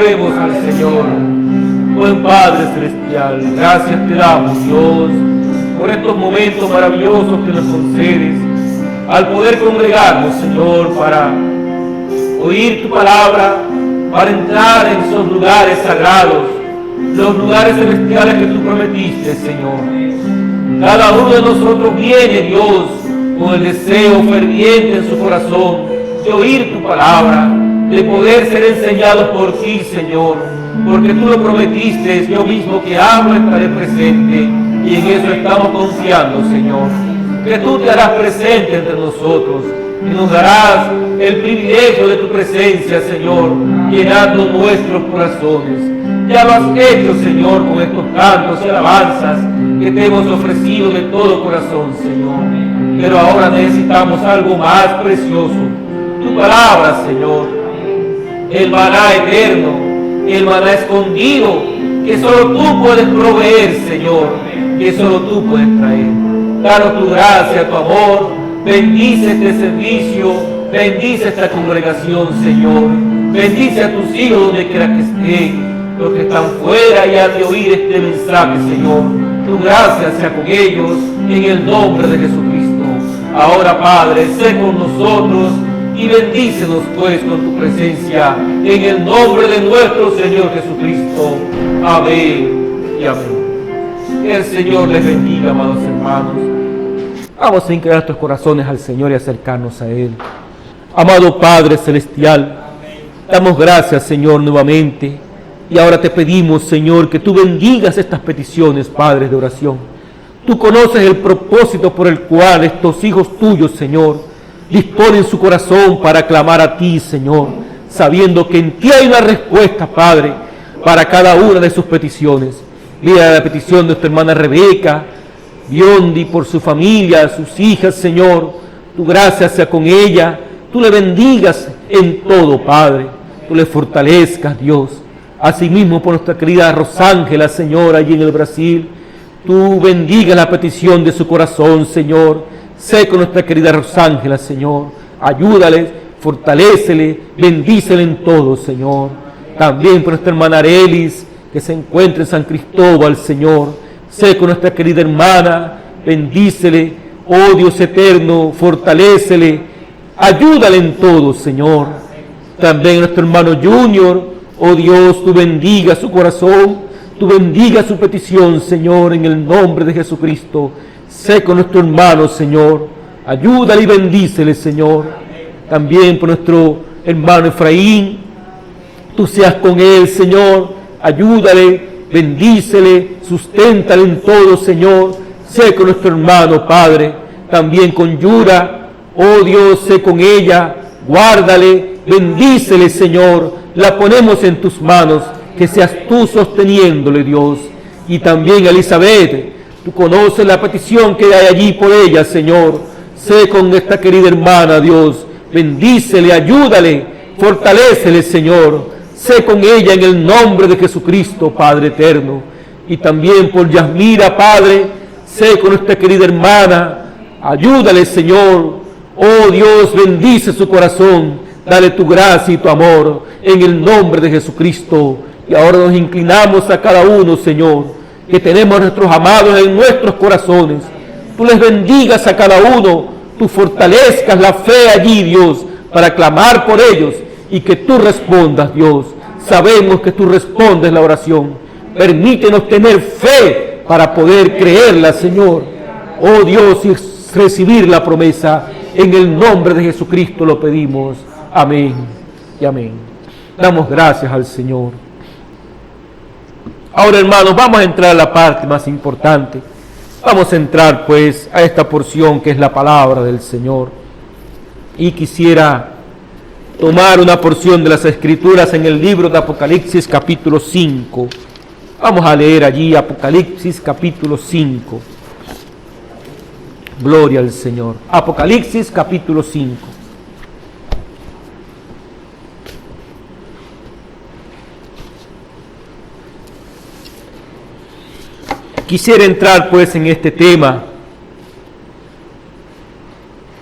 Oremos al Señor. Buen Padre Celestial, gracias te damos, Dios, por estos momentos maravillosos que nos concedes, al poder congregarnos, Señor, para oír tu palabra, para entrar en esos lugares sagrados, los lugares celestiales que tú prometiste, Señor. Cada uno de nosotros viene, Dios, con el deseo ferviente en su corazón de oír tu palabra, de poder ser enseñados por ti, Señor, porque tú lo prometiste, yo mismo que hablo estaré presente, y en eso estamos confiando, Señor, que tú te harás presente entre nosotros, y nos darás el privilegio de tu presencia, Señor, llenando nuestros corazones. Ya lo has hecho, Señor, con estos cantos y alabanzas que te hemos ofrecido de todo corazón, Señor. Pero ahora necesitamos algo más precioso, tu palabra, Señor, el maná eterno, el maná escondido, que solo tú puedes proveer, Señor, que solo tú puedes traer. Danos tu gracia, tu amor, bendice este servicio, bendice esta congregación, Señor, bendice a tus hijos donde quiera que estén, los que están fuera y han de oír este mensaje, Señor. Tu gracia sea con ellos, en el nombre de Jesucristo. Ahora, Padre, sé con nosotros y bendícenos pues con tu presencia, en el nombre de nuestro Señor Jesucristo. Amén y amén. Que el Señor les bendiga, amados hermanos. Vamos a inclinar nuestros corazones al Señor y acercarnos a Él. Amado Padre Celestial, damos gracias, Señor, nuevamente. Y ahora te pedimos, Señor, que tú bendigas estas peticiones, Padre, de oración. Tú conoces el propósito por el cual estos hijos tuyos, Señor, disponen su corazón para clamar a ti, Señor, sabiendo que en ti hay una respuesta, Padre, para cada una de sus peticiones. Mira la petición de nuestra hermana Rebeca, Biondi, por su familia, sus hijas, Señor. Tu gracia sea con ella. Tú le bendigas en todo, Padre. Tú le fortalezcas, Dios. Asimismo por nuestra querida Rosángela, Señor, allí en el Brasil. Tú bendiga la petición de su corazón, Señor. Sé con nuestra querida Rosángela, Señor. Ayúdale, fortalécele, bendícele en todo, Señor. También por nuestra hermana Arelis, que se encuentra en San Cristóbal, Señor. Sé con nuestra querida hermana, bendícele, oh Dios eterno, fortalécele, ayúdale en todo, Señor. También nuestro hermano Junior, oh Dios, tú bendiga su corazón, tú bendiga su petición, Señor, en el nombre de Jesucristo. Sé con nuestro hermano, Señor, ayúdale y bendícele, Señor. También por nuestro hermano Efraín, tú seas con él, Señor, ayúdale, bendícele, susténtale en todo, Señor. Sé con nuestro hermano, Padre, también con Yura, oh Dios, sé con ella, guárdale, bendícele, Señor. La ponemos en tus manos, que seas tú sosteniéndole, Dios. Y también a Elizabeth, tú conoces la petición que hay allí por ella, Señor. Sé con esta querida hermana, Dios, bendícele, ayúdale, fortalécele, Señor. Sé con ella en el nombre de Jesucristo, Padre eterno. Y también por Yasmira, Padre, sé con nuestra querida hermana, ayúdale, Señor. Oh Dios, bendice su corazón, dale tu gracia y tu amor, en el nombre de Jesucristo. Y ahora nos inclinamos a cada uno, Señor, que tenemos a nuestros amados en nuestros corazones. Tú les bendigas a cada uno, tú fortalezcas la fe allí, Dios, para clamar por ellos, y que tú respondas, Dios. Sabemos que tú respondes la oración. Permítenos tener fe para poder creerla, Señor. Oh Dios, y recibir la promesa. En el nombre de Jesucristo lo pedimos. Amén y amén. Damos gracias al Señor. Ahora, hermanos, vamos a entrar a la parte más importante. Vamos a entrar, pues, a esta porción que es la palabra del Señor. Y quisiera tomar una porción de las Escrituras en el libro de Apocalipsis capítulo 5. Vamos a leer allí Apocalipsis capítulo 5. Gloria al Señor. Apocalipsis capítulo 5. Quisiera entrar pues en este tema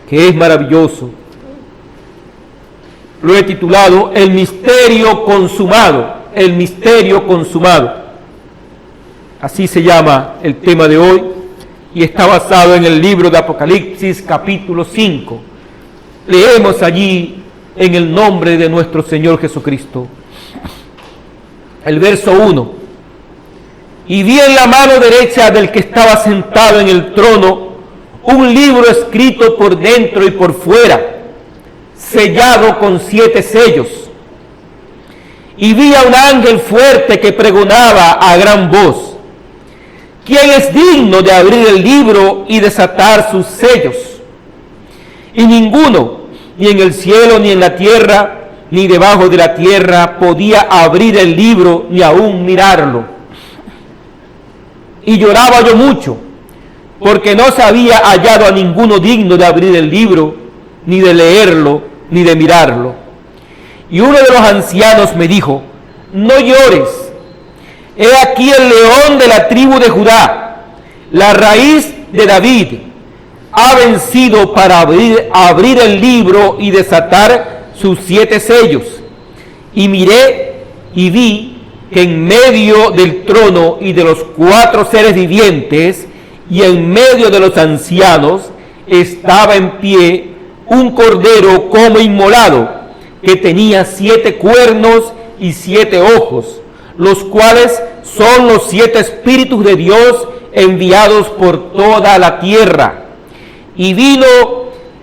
que es maravilloso. Lo he titulado El misterio consumado. el misterio consumado. Así se llama el tema de hoy y está basado en el libro de Apocalipsis capítulo 5. Leemos allí en el nombre de nuestro Señor Jesucristo. El verso 1. Y vi en la mano derecha del que estaba sentado en el trono un libro escrito por dentro y por fuera, sellado con 7 sellos. Y vi a un ángel fuerte que pregonaba a gran voz: ¿quién es digno de abrir el libro y desatar sus sellos? Y ninguno, ni en el cielo, ni en la tierra, ni debajo de la tierra, podía abrir el libro, ni aún mirarlo. Y lloraba yo mucho, porque no se había hallado a ninguno digno de abrir el libro, ni de leerlo, ni de mirarlo. Y uno de los ancianos me dijo: no llores, he aquí el león de la tribu de Judá, la raíz de David, ha vencido para abrir el libro y desatar sus 7 sellos. Y miré y vi que en medio del trono y de los 4 seres vivientes y en medio de los ancianos estaba en pie un cordero como inmolado, que tenía 7 cuernos y 7 ojos, los cuales son los 7 espíritus de Dios enviados por toda la tierra. Y vino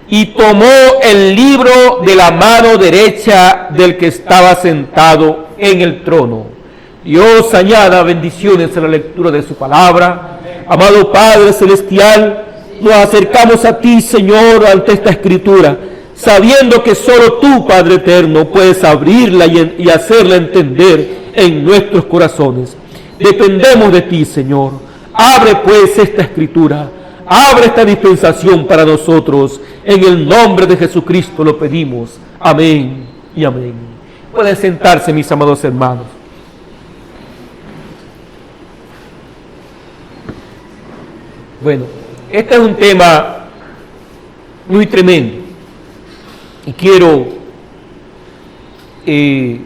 y tomó el libro de la mano derecha del que estaba sentado en el trono. Dios añada bendiciones a la lectura de su palabra. Amado Padre Celestial, nos acercamos a ti, Señor, ante esta escritura, sabiendo que solo tú, Padre Eterno, puedes abrirla y hacerla entender en nuestros corazones. Dependemos de ti, Señor. Abre pues esta escritura, abre esta dispensación para nosotros. En el nombre de Jesucristo lo pedimos. Amén y amén. Pueden sentarse, mis amados hermanos. Bueno, este es un tema muy tremendo y quiero que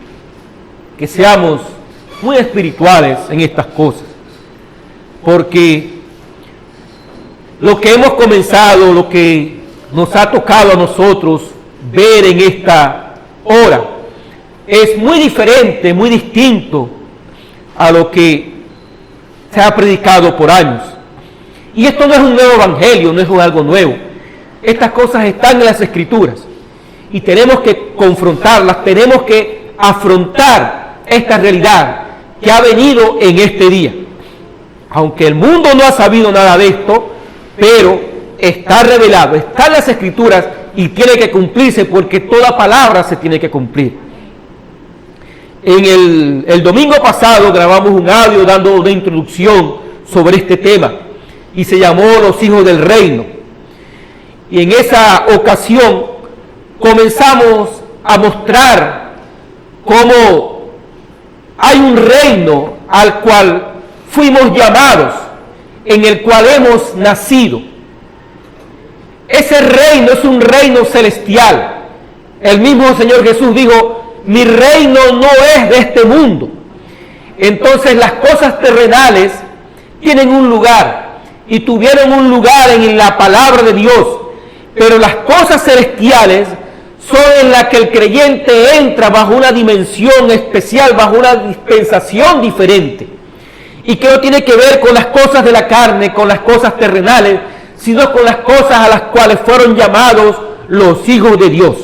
seamos muy espirituales en estas cosas, porque lo que hemos comenzado, lo que nos ha tocado a nosotros ver en esta hora, es muy diferente, muy distinto a lo que se ha predicado por años. Y esto no es un nuevo evangelio, no es algo nuevo. Estas cosas están en las Escrituras y tenemos que confrontarlas, tenemos que afrontar esta realidad que ha venido en este día. Aunque el mundo no ha sabido nada de esto, pero está revelado, está en las Escrituras y tiene que cumplirse, porque toda palabra se tiene que cumplir. En el domingo pasado grabamos un audio dando una introducción sobre este tema y se llamó Los Hijos del Reino. Y en esa ocasión comenzamos a mostrar cómo hay un reino al cual fuimos llamados, en el cual hemos nacido. Ese reino es un reino celestial. El mismo Señor Jesús dijo: mi reino no es de este mundo. Entonces las cosas terrenales tienen un lugar y tuvieron un lugar en la palabra de Dios, pero las cosas celestiales son en las que el creyente entra bajo una dimensión especial, bajo una dispensación diferente, y que no tiene que ver con las cosas de la carne, con las cosas terrenales, sino con las cosas a las cuales fueron llamados los hijos de Dios.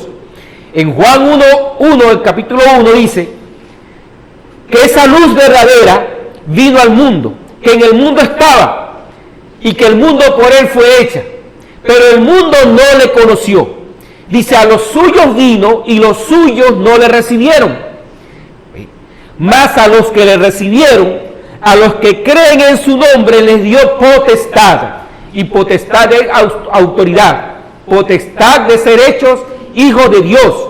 En Juan 1, el capítulo 1 dice que esa luz verdadera vino al mundo, que en el mundo estaba y que el mundo por él fue hecha, pero el mundo no le conoció. Dice: a los suyos vino y los suyos no le recibieron. Mas a los que le recibieron, a los que creen en su nombre, les dio potestad. Y potestad de autoridad, potestad de ser hechos hijos de Dios,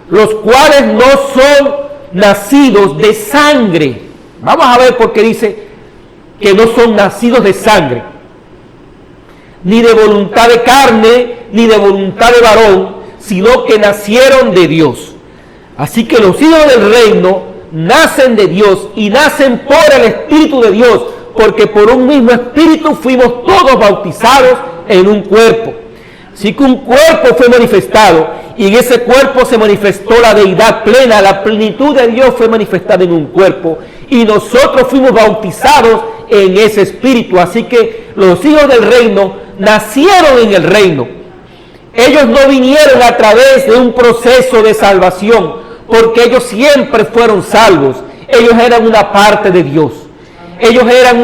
los cuales no son nacidos de sangre. Vamos a ver por qué dice que no son nacidos de sangre, ni de voluntad de carne, ni de voluntad de varón, sino que nacieron de Dios. Así que los hijos del reino nacen de Dios y nacen por el Espíritu de Dios, porque por un mismo Espíritu fuimos todos bautizados en un cuerpo. Así que un cuerpo fue manifestado, y en ese cuerpo se manifestó la deidad plena, la plenitud de Dios fue manifestada en un cuerpo, y nosotros fuimos bautizados en ese Espíritu. Así que los hijos del reino nacieron en el reino. Ellos no vinieron a través de un proceso de salvación, porque ellos siempre fueron salvos. Ellos eran una parte de Dios. Ellos eran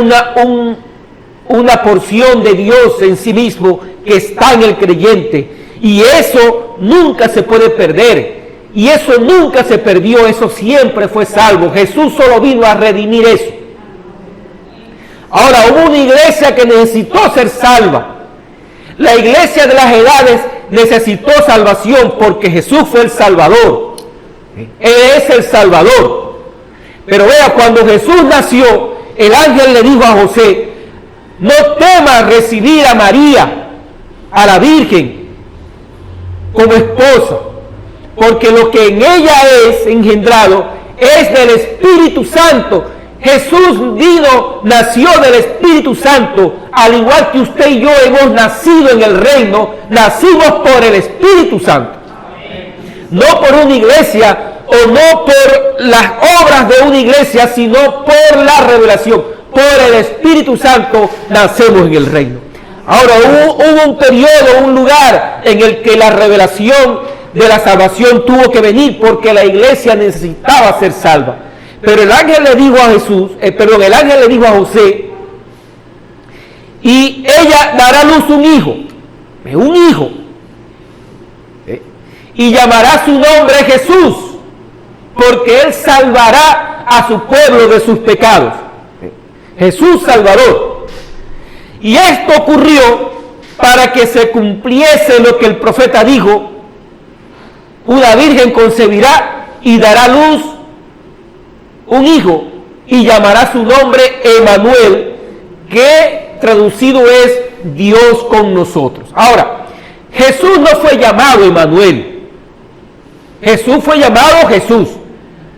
una porción de Dios en sí mismo que está en el creyente. Y eso nunca se puede perder. Y eso nunca se perdió, eso siempre fue salvo. Jesús solo vino a redimir eso. Ahora, hubo una iglesia que necesitó ser salva. La iglesia de las edades necesitó salvación porque Jesús fue el Salvador. Él es el Salvador. Pero vea, cuando Jesús nació, el ángel le dijo a José: no temas recibir a María, a la Virgen, como esposa, porque lo que en ella es engendrado es del Espíritu Santo. Jesús nació del Espíritu Santo, al igual que usted y yo hemos nacido en el reino, nacimos por el Espíritu Santo. No por una iglesia o no por las obras de una iglesia, sino por la revelación. Por el Espíritu Santo nacemos en el reino. Ahora, hubo un periodo, un lugar en el que la revelación de la salvación tuvo que venir porque la iglesia necesitaba ser salva. Pero el ángel le dijo a el ángel le dijo a José: y ella dará a luz un hijo, y llamará su nombre Jesús, porque él salvará a su pueblo de sus pecados. Jesús Salvador. Y esto ocurrió para que se cumpliese lo que el profeta dijo: una virgen concebirá y dará a luz un hijo, y llamará su nombre Emmanuel, que traducido es Dios con nosotros. Ahora, Jesús no fue llamado Emmanuel. Jesús fue llamado Jesús,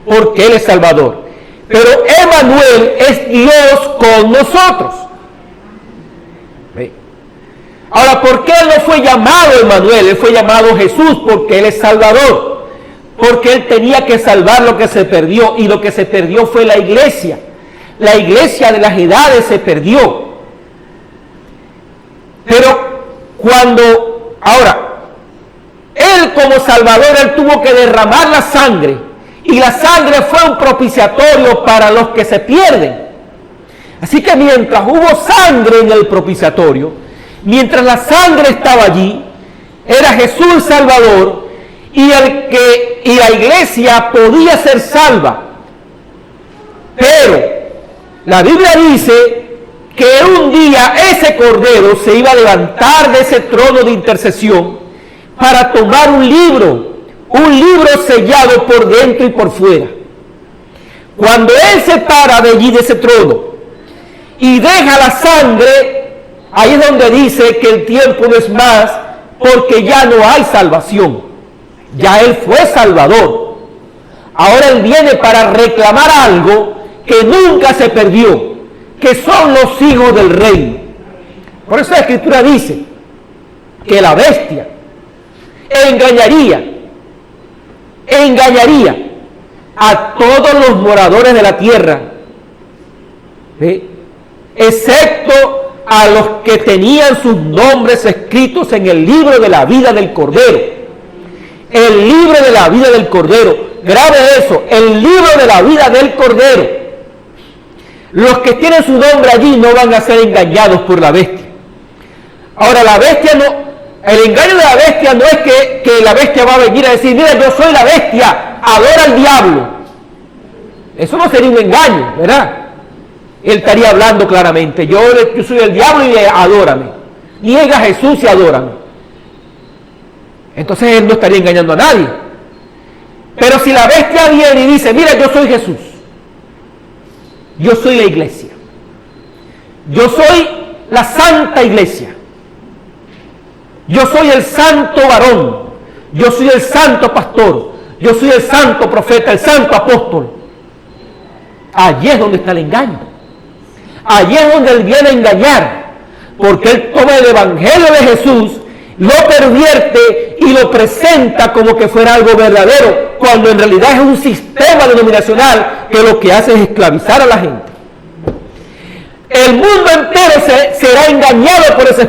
porque Él es Salvador. Pero Emmanuel es Dios con nosotros. Ahora, ¿por qué Él no fue llamado Emmanuel? Él fue llamado Jesús porque Él es Salvador. Porque Él tenía que salvar lo que se perdió, y lo que se perdió fue la iglesia. La iglesia de las edades se perdió. Pero ahora, Él como Salvador, Él tuvo que derramar la sangre, y la sangre fue un propiciatorio para los que se pierden. Así que mientras hubo sangre en el propiciatorio, mientras la sangre estaba allí, era Jesús el Salvador, y la iglesia podía ser salva. Pero la Biblia dice que un día ese cordero se iba a levantar de ese trono de intercesión para tomar un libro sellado por dentro y por fuera. Cuando Él se para de allí, de ese trono, y deja la sangre, ahí es donde dice que el tiempo no es más, porque ya no hay salvación. Ya Él fue Salvador. Ahora Él viene para reclamar algo que nunca se perdió, que son los hijos del reino. Por eso la Escritura dice que la bestia engañaría a todos los moradores de la tierra, excepto a los que tenían sus nombres escritos en el libro de la vida del Cordero. El libro de la vida del Cordero. Grabe eso, el libro de la vida del Cordero. Los que tienen su nombre allí no van a ser engañados por la bestia. Ahora, la bestia no, el engaño de la bestia no es que la bestia va a venir a decir: mira, yo soy la bestia, adora al diablo. Eso no sería un engaño, ¿verdad? Él estaría hablando claramente: yo soy el diablo y adórame. Niega a Jesús y adórame. Entonces Él no estaría engañando a nadie. Pero si la bestia viene y dice: mira, yo soy Jesús, yo soy la iglesia, yo soy la santa iglesia, yo soy el santo varón, yo soy el santo pastor, yo soy el santo profeta, el santo apóstol, allí es donde está el engaño. Allí es donde él viene a engañar, porque él toma el evangelio de Jesús, lo pervierte y lo presenta como que fuera algo verdadero, cuando en realidad es un sistema denominacional que lo que hace es esclavizar a la gente. El mundo entero será engañado por ese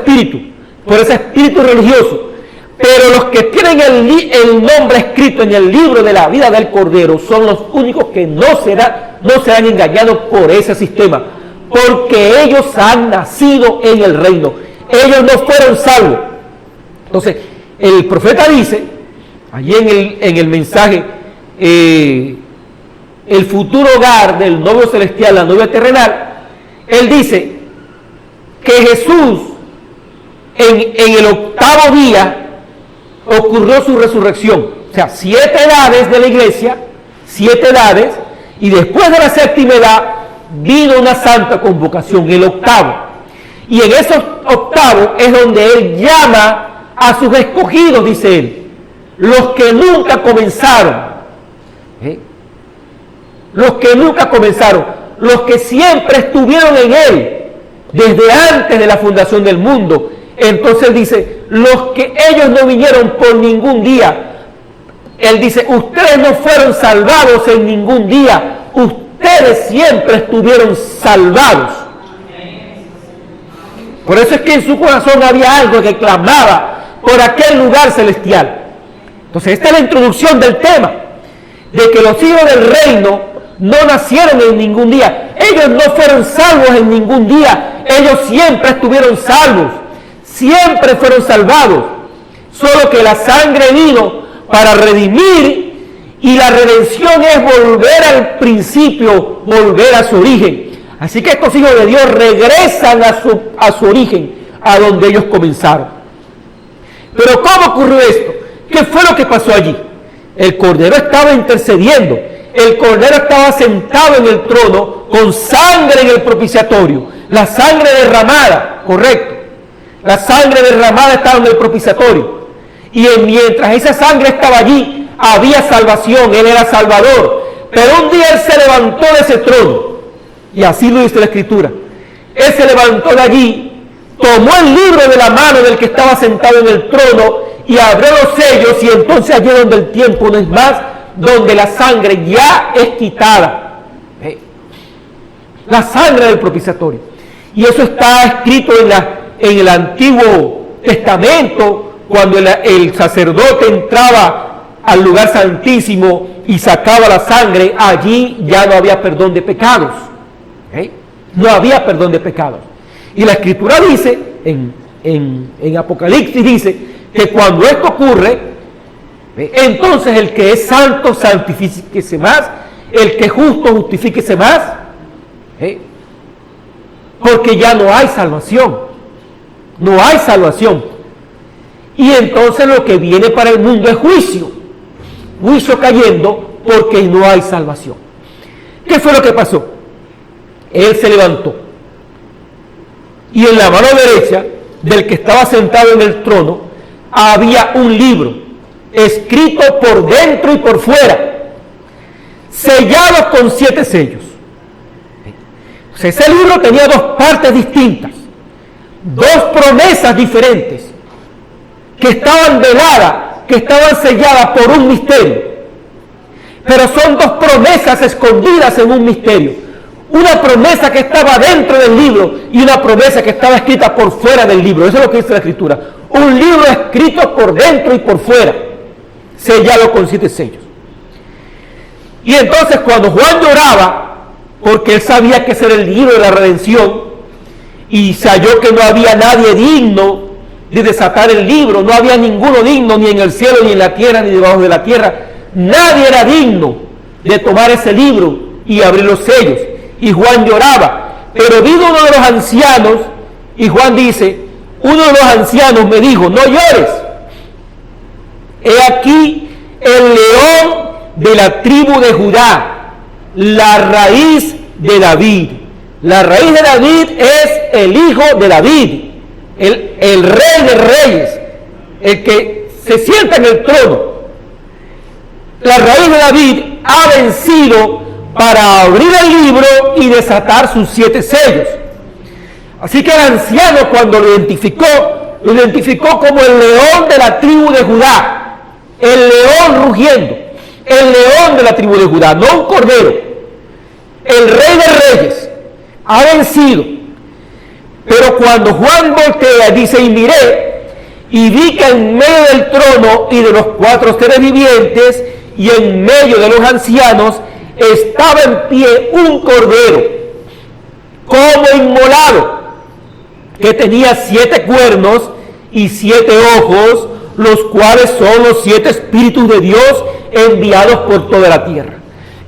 espíritu religioso, pero los que tienen el nombre escrito en el libro de la vida del Cordero son los únicos que no serán engañados por ese sistema, porque ellos han nacido en el reino. Ellos no fueron salvos. Entonces, el profeta dice, allí en el mensaje, el futuro hogar del novio celestial, la novia terrenal, él dice que Jesús en el octavo día ocurrió su resurrección. O sea, 7 edades de la iglesia, 7 edades, y después de la séptima edad vino una santa convocación, el octavo. Y en esos octavos es donde él llama a sus escogidos, dice él, los que nunca comenzaron. Los que nunca comenzaron, los que siempre estuvieron en él, desde antes de la fundación del mundo. Entonces dice, los que ellos no vinieron por ningún día. Él dice, ustedes no fueron salvados en ningún día, ustedes siempre estuvieron salvados. Por eso es que en su corazón había algo que clamaba por aquel lugar celestial. Entonces esta es la introducción del tema, de que los hijos del reino no nacieron en ningún día. Ellos no fueron salvos en ningún día. Ellos siempre estuvieron salvos. Siempre fueron salvados. Solo que la sangre vino para redimir, y la redención es volver al principio, volver a su origen. Así que estos hijos de Dios regresan a su origen, a donde ellos comenzaron. Pero ¿cómo ocurrió esto? ¿Qué fue lo que pasó allí? El Cordero estaba intercediendo. El Cordero estaba sentado en el trono con sangre en el propiciatorio. La sangre derramada, correcto. La sangre derramada estaba en el propiciatorio. Y mientras esa sangre estaba allí, había salvación. Él era Salvador. Pero un día Él se levantó de ese trono. Y así lo dice la Escritura. Él se levantó de allí, tomó el libro de la mano del que estaba sentado en el trono y abrió los sellos, y entonces allí donde el tiempo no es más, donde la sangre ya es quitada. La sangre del propiciatorio. Y eso está escrito en el Antiguo Testamento, cuando el sacerdote entraba al lugar santísimo y sacaba la sangre, allí ya no había perdón de pecados. No había perdón de pecados. Y la Escritura dice, en Apocalipsis dice, que cuando esto ocurre, entonces el que es santo santifíquese más, el que es justo justifíquese más, porque ya no hay salvación. No hay salvación. Y entonces lo que viene para el mundo es juicio. Juicio cayendo porque no hay salvación. ¿Qué fue lo que pasó? Él se levantó. Y en la mano derecha del que estaba sentado en el trono había un libro escrito por dentro y por fuera, sellado con 7 sellos. Ese libro tenía 2 partes distintas, 2 promesas diferentes, que estaban veladas, que estaban selladas por un misterio. Pero son 2 promesas escondidas en un misterio. Una promesa que estaba dentro del libro y una promesa que estaba escrita por fuera del libro. Eso es lo que dice la Escritura. Un libro escrito por dentro y por fuera, sellado con 7 sellos. Y entonces cuando Juan lloraba, porque él sabía que ese era el libro de la redención, y se halló que no había nadie digno de desatar el libro, no había ninguno digno, ni en el cielo, ni en la tierra, ni debajo de la tierra. Nadie era digno de tomar ese libro y abrir los sellos. Y Juan lloraba. Pero vino uno de los ancianos, y Juan dice, uno de los ancianos me dijo, no llores. He aquí el león de la tribu de Judá, la raíz de David. La raíz de David es el hijo de David, el rey de reyes, el que se sienta en el trono. La raíz de David ha vencido para abrir el libro y desatar sus 7 sellos. Así que el anciano, cuando lo identificó como el león de la tribu de Judá, el león rugiendo, el león de la tribu de Judá, no un cordero, el rey de reyes, ha vencido. Pero cuando Juan voltea, dice, y miré, y vi que en medio del trono y de los 4 seres vivientes, y en medio de los ancianos, estaba en pie un cordero, como inmolado, que tenía 7 cuernos y 7 ojos, los cuales son los 7 espíritus de Dios enviados por toda la tierra.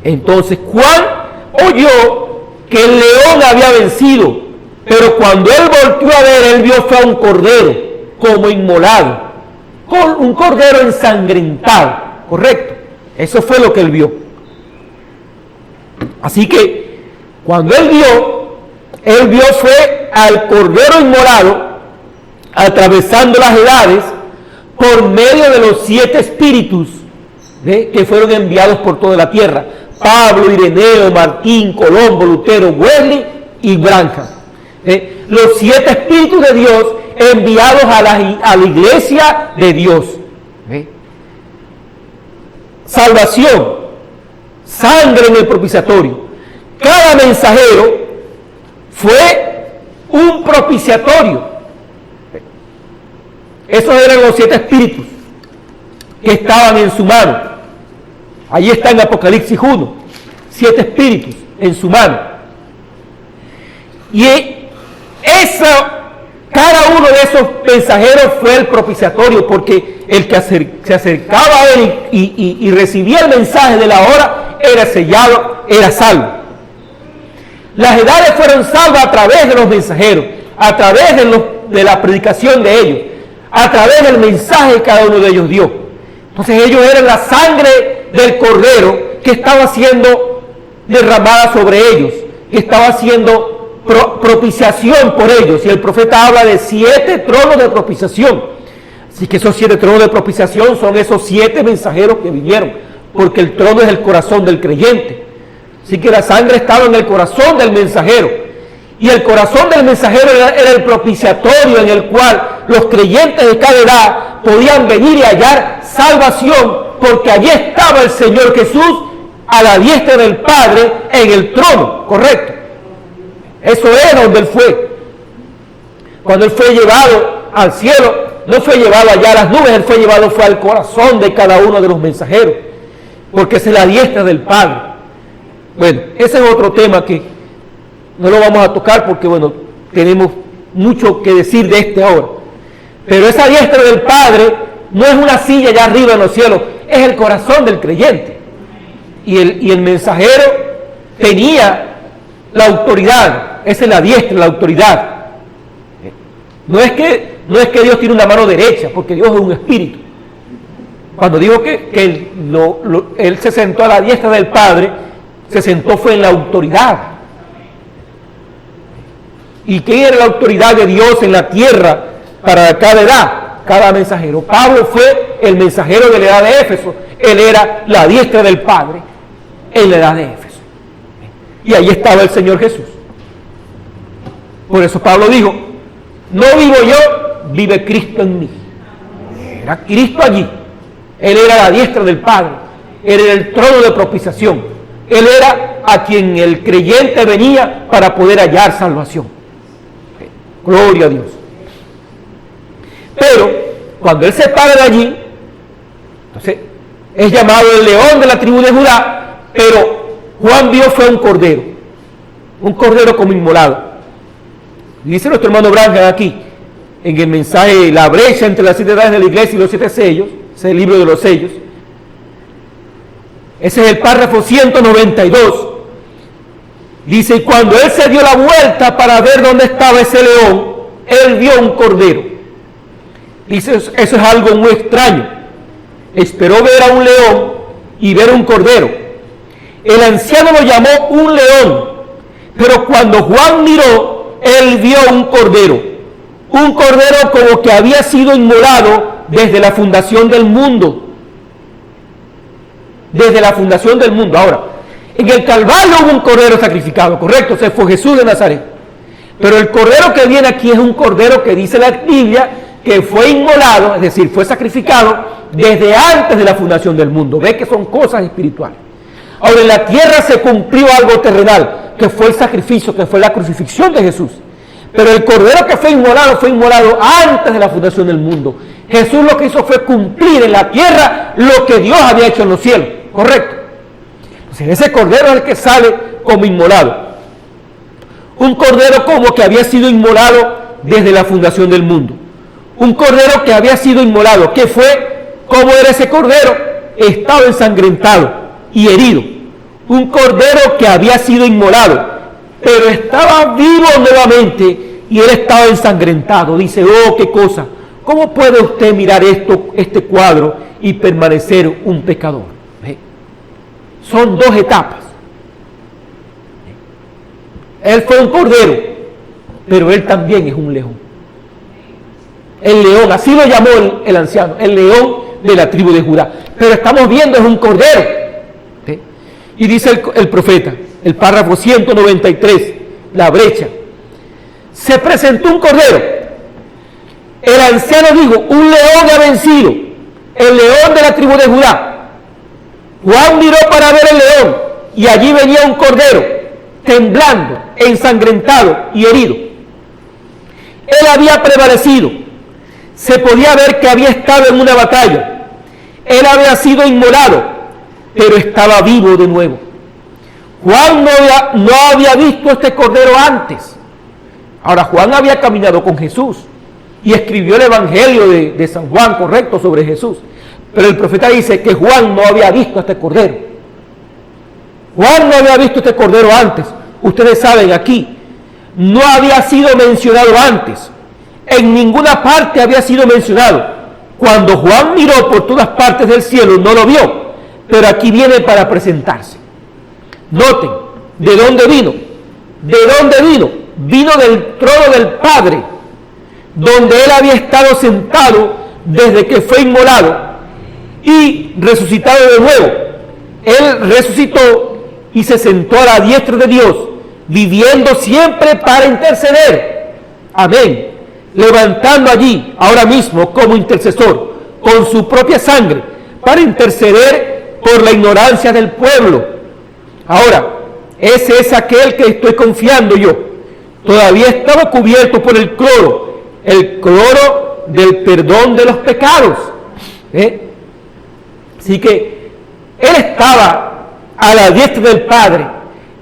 Entonces Juan oyó que el león había vencido, pero cuando él volvió a ver, él vio fue a un cordero como inmolado, un cordero ensangrentado, correcto. Eso fue lo que él vio. Así que cuando él vio fue al cordero inmolado atravesando las edades por medio de los 7 espíritus que fueron enviados por toda la tierra: Pablo, Ireneo, Martín, Colombo, Lutero, Wesley y Branham. Los 7 espíritus de Dios enviados a la iglesia de Dios. Salvación, sangre en el propiciatorio. Cada mensajero fue un propiciatorio. Esos eran los 7 espíritus que estaban en su mano. Allí está en Apocalipsis 1, 7 espíritus en su mano. Y cada uno de esos mensajeros fue el propiciatorio, porque el que se acercaba a él y recibía el mensaje de la hora era sellado, era salvo. Las edades fueron salvas a través de los mensajeros, a través de la predicación de ellos, a través del mensaje que cada uno de ellos dio. Entonces ellos eran la sangre del cordero que estaba siendo derramada sobre ellos, que estaba haciendo propiciación por ellos. Y el profeta habla de 7 tronos de propiciación. Así que esos 7 tronos de propiciación son esos 7 mensajeros que vinieron, porque el trono es el corazón del creyente. Así que la sangre estaba en el corazón del mensajero, y el corazón del mensajero era el propiciatorio en el cual los creyentes de cada edad podían venir y hallar salvación, porque allí estaba el Señor Jesús a la diestra del Padre en el trono, correcto. Eso era donde él fue. Cuando él fue llevado al cielo, no fue llevado allá a las nubes, él fue llevado fue al corazón de cada uno de los mensajeros, porque es la diestra del Padre. Bueno, ese es otro tema que no lo vamos a tocar porque, bueno, tenemos mucho que decir de este ahora. Pero esa diestra del Padre no es una silla allá arriba en los cielos, es el corazón del creyente. Y el mensajero tenía la autoridad, esa es la diestra, la autoridad. No es que Dios tiene una mano derecha, porque Dios es un espíritu. Cuando digo que él se sentó a la diestra del Padre, se sentó fue en la autoridad. ¿Y qué era la autoridad de Dios en la tierra para cada edad? Cada mensajero. Pablo fue el mensajero de la edad de Éfeso. Él era la diestra del Padre en la edad de Éfeso. Y ahí estaba el Señor Jesús. Por eso Pablo dijo: no vivo yo, vive Cristo en mí. Era Cristo allí. Él era la diestra del Padre. Él era el trono de propiciación. Él era a quien el creyente venía para poder hallar salvación. Gloria a Dios. Pero cuando él se para de allí, entonces es llamado el león de la tribu de Judá, pero Juan vio fue un cordero como inmolado. Dice nuestro hermano Branham aquí, en el mensaje La brecha entre las 7 edades de la iglesia y los 7 sellos, ese es el libro de los sellos. Ese es el párrafo 192. Dice: y cuando él se dio la vuelta para ver dónde estaba ese león, él vio un cordero. Dice: eso es algo muy extraño. Esperó ver a un león y ver un cordero. El anciano lo llamó un león, pero cuando Juan miró, él vio un cordero como que había sido inmolado desde la fundación del mundo. Desde la fundación del mundo. Ahora, En el Calvario hubo un cordero sacrificado, correcto, ese fue Jesús de Nazaret. Pero el cordero que viene aquí es un cordero que dice la Biblia que fue inmolado, es decir, fue sacrificado desde antes de la fundación del mundo. Ve que son cosas espirituales. Ahora, en la tierra se cumplió algo terrenal, que fue el sacrificio, que fue la crucifixión de Jesús. Pero el cordero que fue inmolado antes de la fundación del mundo. Jesús lo que hizo fue cumplir en la tierra lo que Dios había hecho en los cielos, correcto. Entonces, ese cordero es el que sale como inmolado. Un cordero como que había sido inmolado desde la fundación del mundo. Un cordero que había sido inmolado. ¿Qué fue? ¿Cómo era ese cordero? Estaba ensangrentado y herido. Un cordero que había sido inmolado, pero estaba vivo nuevamente y él estaba ensangrentado. Dice, oh, qué cosa. ¿Cómo puede usted mirar este cuadro y permanecer un pecador? Son dos etapas. Él fue un cordero, pero él también es un león. El león, así lo llamó el anciano, el león de la tribu de Judá. Pero estamos viendo, es un cordero. ¿Sí? Y dice el profeta, el párrafo 193, la brecha. Se presentó un cordero. El anciano dijo, un león ha vencido, el león de la tribu de Judá. Juan miró para ver el león y allí venía un cordero, temblando, ensangrentado y herido. Él había prevalecido. Se podía ver que había estado en una batalla. Él había sido inmolado, pero estaba vivo de nuevo. Juan no había visto este cordero antes. Ahora, Juan había caminado con Jesús y escribió el Evangelio de San Juan, correcto, sobre Jesús. Pero el profeta dice que Juan no había visto este cordero. Juan no había visto este cordero antes. Ustedes saben, aquí no había sido mencionado antes. En ninguna parte había sido mencionado. Cuando Juan miró por todas partes del cielo, no lo vio. Pero aquí viene para presentarse. Noten, ¿de dónde vino? ¿De dónde vino? Vino del trono del Padre, donde él había estado sentado desde que fue inmolado y resucitado de nuevo. Él resucitó y se sentó a la diestra de Dios, viviendo siempre para interceder. Amén. Levantando allí, ahora mismo, como intercesor, con su propia sangre, para interceder por la ignorancia del pueblo. Ahora, ese es aquel que estoy confiando yo. Todavía estaba cubierto por el cloro del perdón de los pecados. Así que él estaba a la diestra del Padre,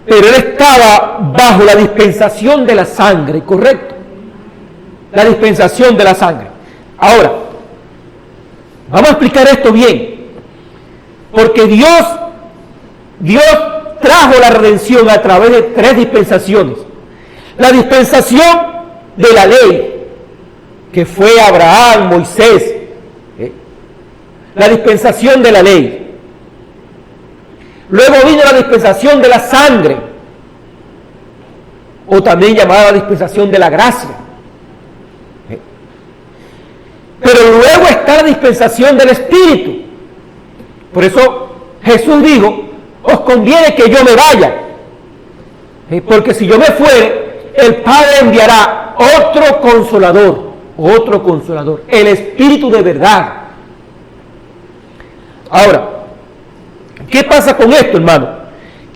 pero él estaba bajo la dispensación de la sangre, ¿correcto? La dispensación de la sangre. Ahora, vamos a explicar esto bien, porque Dios trajo la redención a través de tres dispensaciones. La dispensación de la ley, que fue Abraham, Moisés. La dispensación de la ley. Luego vino la dispensación de la sangre, o también llamada dispensación de la gracia. Pero luego está la dispensación del Espíritu. Por eso Jesús dijo, os conviene que yo me vaya, porque si yo me fuere, el Padre enviará otro consolador, el Espíritu de verdad. Ahora, ¿qué pasa con esto, hermano?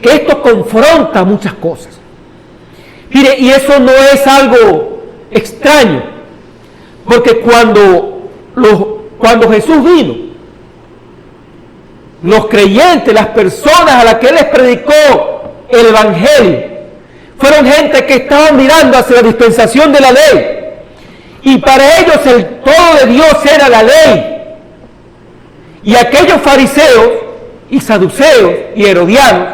Que esto confronta muchas cosas. Mire, y eso no es algo extraño, porque cuando Jesús vino, los creyentes, las personas a las que Él les predicó el Evangelio, fueron gente que estaban mirando hacia la dispensación de la ley, y para ellos el todo de Dios era la ley. Y aquellos fariseos y saduceos y herodianos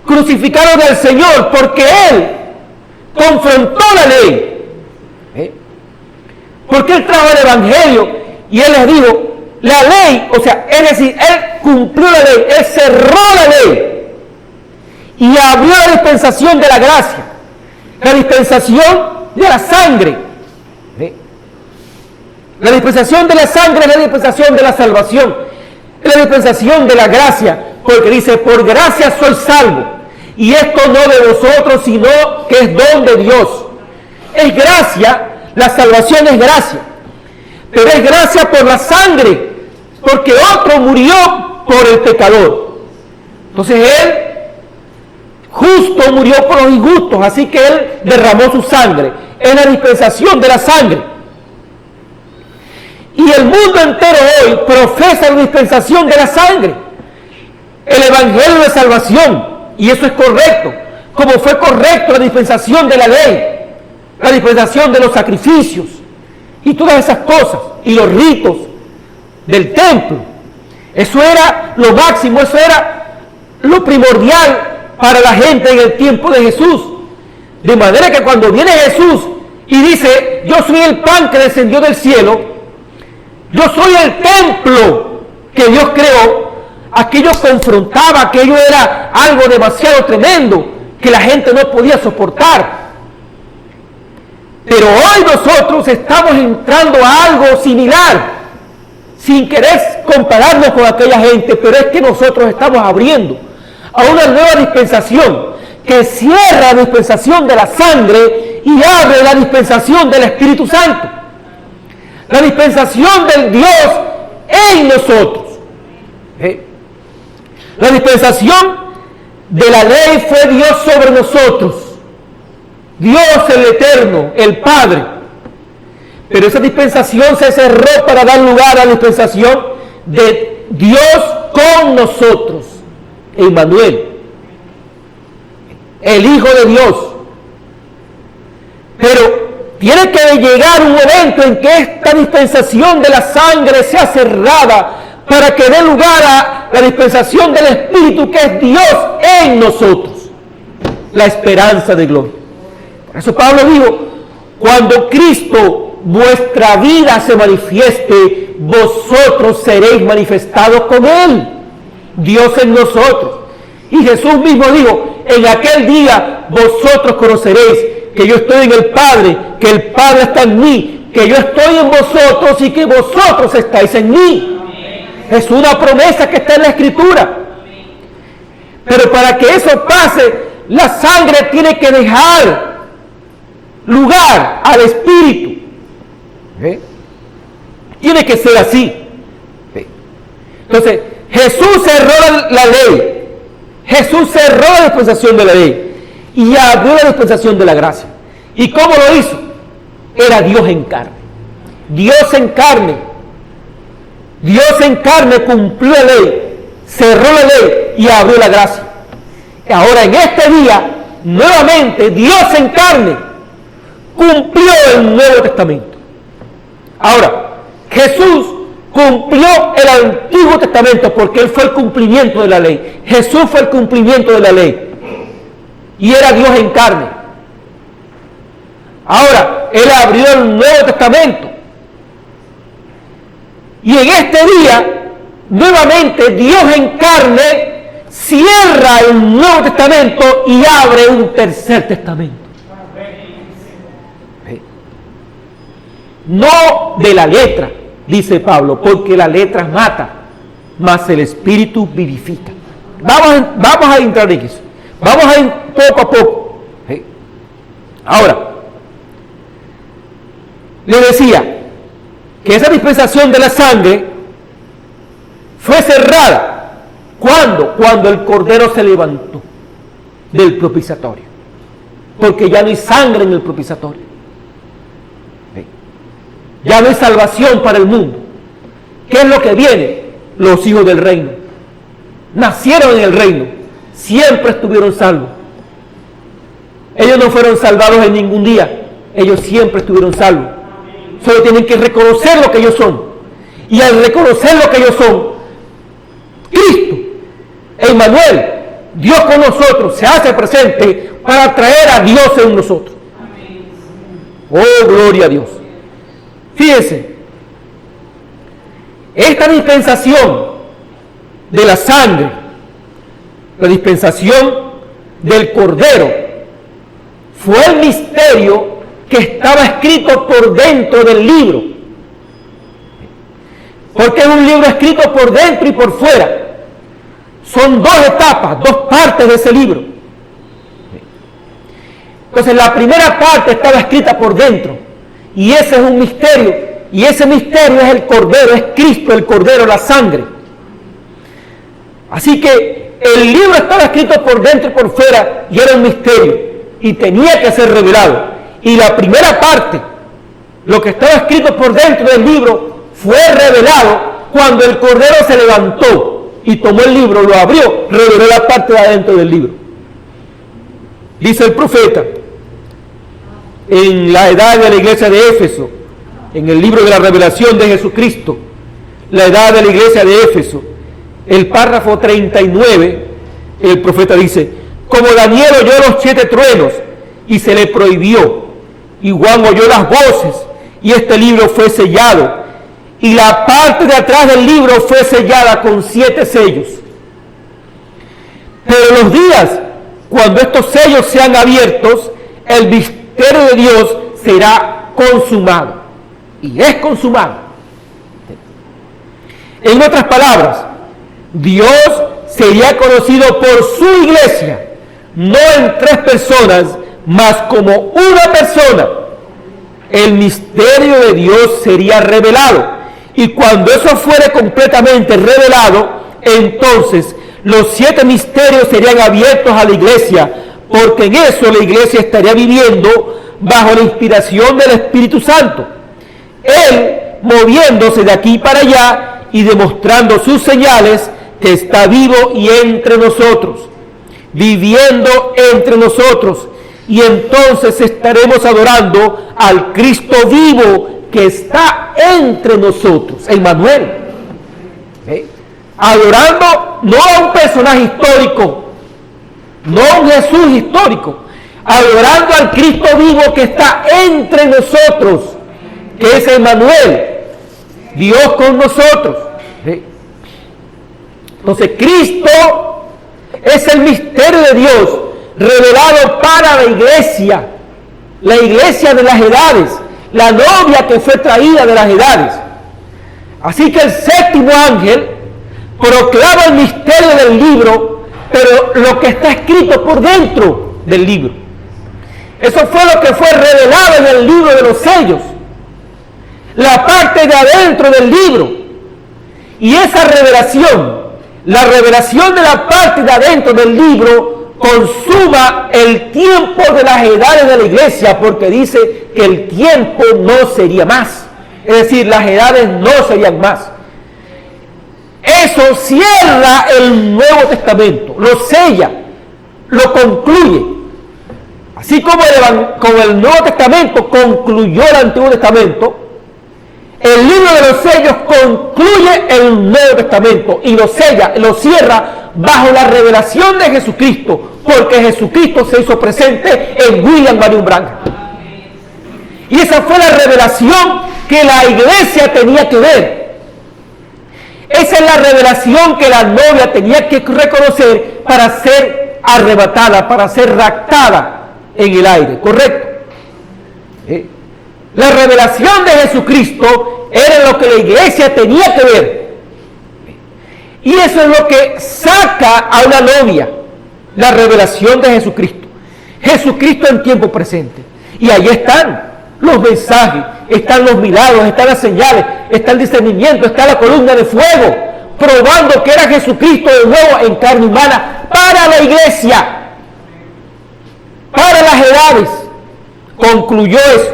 crucificaron al Señor porque Él confrontó la ley. Porque Él trajo el Evangelio y Él les dijo, la ley, o sea, es decir, Él cumplió la ley, Él cerró la ley y abrió la dispensación de la gracia, la dispensación de la sangre. La dispensación de la sangre es la dispensación de la salvación, es la dispensación de la gracia, porque dice, por gracia soy salvo, y esto no de vosotros, sino que es don de Dios. Es gracia, la salvación es gracia, pero es gracia por la sangre, porque otro murió por el pecador. Entonces él, justo, murió por los injustos, así que él derramó su sangre. Es la dispensación de la sangre. Y el mundo entero hoy profesa la dispensación de la sangre, el evangelio de salvación, y eso es correcto, como fue correcto la dispensación de la ley, la dispensación de los sacrificios y todas esas cosas, y los ritos del templo. Eso era lo máximo, eso era lo primordial para la gente en el tiempo de Jesús. De manera que cuando viene Jesús y dice, yo soy el pan que descendió del cielo, yo soy el templo que Dios creó, aquello confrontaba, aquello era algo demasiado tremendo que la gente no podía soportar. Pero hoy nosotros estamos entrando a algo similar, sin querer compararnos con aquella gente, pero es que nosotros estamos abriendo a una nueva dispensación que cierra la dispensación de la sangre y abre la dispensación del Espíritu Santo. La dispensación del Dios en nosotros. La dispensación de la ley fue Dios sobre nosotros. Dios el Eterno, el Padre. Pero esa dispensación se cerró para dar lugar a la dispensación de Dios con nosotros. Emmanuel, el Hijo de Dios. Pero tiene que llegar un momento en que esta dispensación de la sangre sea cerrada para que dé lugar a la dispensación del Espíritu, que es Dios en nosotros, la esperanza de gloria. Por eso Pablo dijo, cuando Cristo, vuestra vida, se manifieste, vosotros seréis manifestados con Él, Dios en nosotros. Y Jesús mismo dijo, en aquel día vosotros conoceréis que yo estoy en el Padre, que el Padre está en mí, que yo estoy en vosotros y que vosotros estáis en mí. Es una promesa que está en la Escritura. Pero para que eso pase, la sangre tiene que dejar lugar al Espíritu. Tiene que ser así. Entonces, Jesús cerró la ley. Jesús cerró la dispensación de la ley y abrió la dispensación de la gracia. ¿Y cómo lo hizo? Era Dios en carne. Dios en carne. Dios en carne cumplió la ley, cerró la ley y abrió la gracia. Ahora en este día, nuevamente, Dios en carne cumplió el Nuevo Testamento. Ahora, Jesús cumplió el Antiguo Testamento porque Él fue el cumplimiento de la ley. Jesús fue el cumplimiento de la ley. Y era Dios en carne. Ahora, Él abrió el Nuevo Testamento. Y en este día, nuevamente, Dios en carne cierra el Nuevo Testamento y abre un tercer testamento. No de la letra, dice Pablo, porque la letra mata, mas el Espíritu vivifica. Vamos a entrar en eso. Vamos a ir poco a poco. Ahora, le decía que esa dispensación de la sangre fue cerrada. ¿Cuándo? Cuando el Cordero se levantó del propiciatorio. Porque ya no hay sangre en el propiciatorio. Ya no hay salvación para el mundo. ¿Qué es lo que viene? Los hijos del reino. Nacieron en el reino. Siempre estuvieron salvos. Ellos no fueron salvados en ningún día. Ellos siempre estuvieron salvos. Solo tienen que reconocer lo que ellos son. Y al reconocer lo que ellos son, Cristo, Emmanuel, Dios con nosotros, se hace presente para traer a Dios en nosotros. Oh, gloria a Dios. Fíjense, esta dispensación de la sangre, la dispensación del Cordero, fue el misterio que estaba escrito por dentro del libro. Porque es un libro escrito por dentro y por fuera. Son dos etapas, dos partes de ese libro. Entonces la primera parte estaba escrita por dentro, y ese es un misterio, y ese misterio es el Cordero, es Cristo, el Cordero, la sangre. Así que el libro estaba escrito por dentro y por fuera, y era un misterio, y tenía que ser revelado. Y la primera parte, lo que estaba escrito por dentro del libro, fue revelado cuando el Cordero se levantó y tomó el libro, lo abrió, reveló la parte de adentro del libro. Dice el profeta, en la edad de la iglesia de Éfeso, en el libro de la revelación de Jesucristo, la edad de la iglesia de Éfeso, el párrafo 39, el profeta dice, como Daniel oyó los 7 truenos y se le prohibió, y Juan oyó las voces y este libro fue sellado, y la parte de atrás del libro fue sellada con 7 sellos. Pero los días cuando estos sellos sean abiertos, el misterio de Dios será consumado. Y es consumado. En otras palabras, Dios sería conocido por su iglesia, no en 3 personas, mas como una persona. El misterio de Dios sería revelado. Y cuando eso fuere completamente revelado, entonces los 7 misterios serían abiertos a la iglesia, porque en eso la iglesia estaría viviendo bajo la inspiración del Espíritu Santo. Él moviéndose de aquí para allá y demostrando sus señales que está vivo y entre nosotros, viviendo entre nosotros. Y entonces estaremos adorando al Cristo vivo que está entre nosotros, Emmanuel. Adorando no a un personaje histórico, no a un Jesús histórico, adorando al Cristo vivo que está entre nosotros, que es Emmanuel, Dios con nosotros. Entonces Cristo es el misterio de Dios revelado para la iglesia de las edades, la novia que fue traída de las edades. Así que el 7º ángel proclama el misterio del libro, pero lo que está escrito por dentro del libro. Eso fue lo que fue revelado en el libro de los sellos, la parte de adentro del libro. Y esa revelación, la revelación de la parte de adentro del libro, consuma el tiempo de las edades de la iglesia, porque dice que el tiempo no sería más. Es decir, las edades no serían más. Eso cierra el Nuevo Testamento, lo sella, lo concluye. Así como el Nuevo Testamento concluyó el Antiguo Testamento, el libro de los sellos concluye el Nuevo Testamento y lo sella, lo cierra bajo la revelación de Jesucristo, porque Jesucristo se hizo presente en William Marion Branham. Y esa fue la revelación que la iglesia tenía que ver. Esa es la revelación que la novia tenía que reconocer para ser arrebatada, para ser raptada en el aire, ¿correcto? La revelación de Jesucristo era lo que la iglesia tenía que ver. Y eso es lo que saca a una novia, la revelación de Jesucristo. Jesucristo en tiempo presente. Y ahí están los mensajes, están los milagros, están las señales, está el discernimiento, está la columna de fuego, probando que era Jesucristo de nuevo en carne humana para la iglesia, para las edades. Concluyó eso.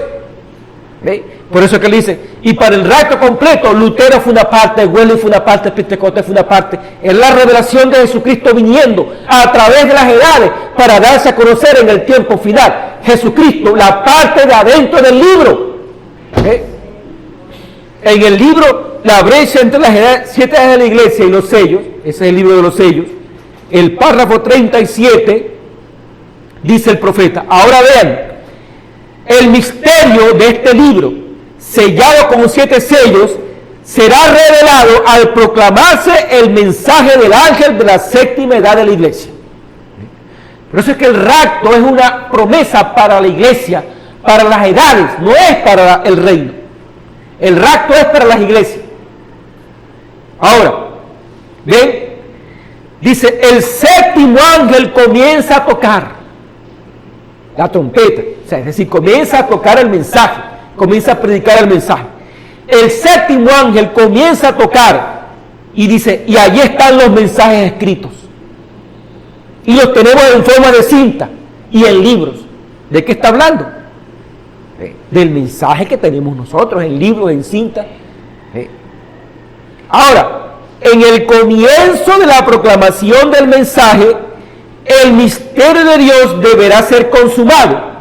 Por eso es que él dice, y para el rapto completo, Lutero fue una parte, Wesley fue una parte, Pentecostés fue una parte. Es la revelación de Jesucristo viniendo a través de las edades para darse a conocer en el tiempo final. Jesucristo, la parte de adentro del libro. En el libro, la brecha entre las edades, 7 edades de la iglesia y los sellos, ese es el libro de los sellos, el párrafo 37, dice el profeta, ahora vean, el misterio de este libro, sellado con 7 sellos, será revelado al proclamarse el mensaje del ángel de la 7ª edad de la iglesia. Por eso es que el rapto es una promesa para la iglesia, para las edades, no es para el reino. El rapto es para las iglesias. Ahora, ¿ven? Dice, el séptimo ángel comienza a tocar la trompeta, o sea, es decir, comienza a tocar el mensaje, comienza a predicar el mensaje. El séptimo ángel comienza a tocar y dice, y allí están los mensajes escritos. Y los tenemos en forma de cinta y en libros. ¿De qué está hablando? Del mensaje que tenemos nosotros, en libros, en cinta. Ahora, en el comienzo de la proclamación del mensaje, el misterio de Dios deberá ser consumado.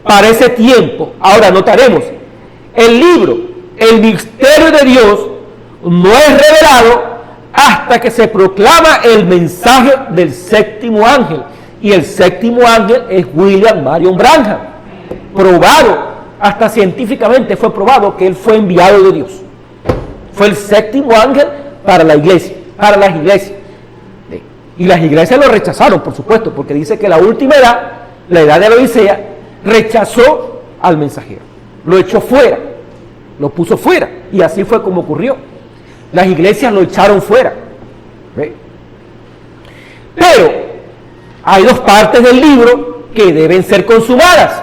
Para ese tiempo. Ahora notaremos, el libro, el misterio de Dios, no es revelado hasta que se proclama el mensaje del séptimo ángel. Y el séptimo ángel es William Marion Branham. Probado, hasta científicamente fue probado que él fue enviado de Dios. Fue el séptimo ángel para la iglesia, para las iglesias. Y las iglesias lo rechazaron, por supuesto, porque dice que la última edad, la edad de la Odisea, rechazó al mensajero. Lo echó fuera, lo puso fuera. Y así fue como ocurrió. Las iglesias lo echaron fuera. Pero hay dos partes del libro que deben ser consumadas.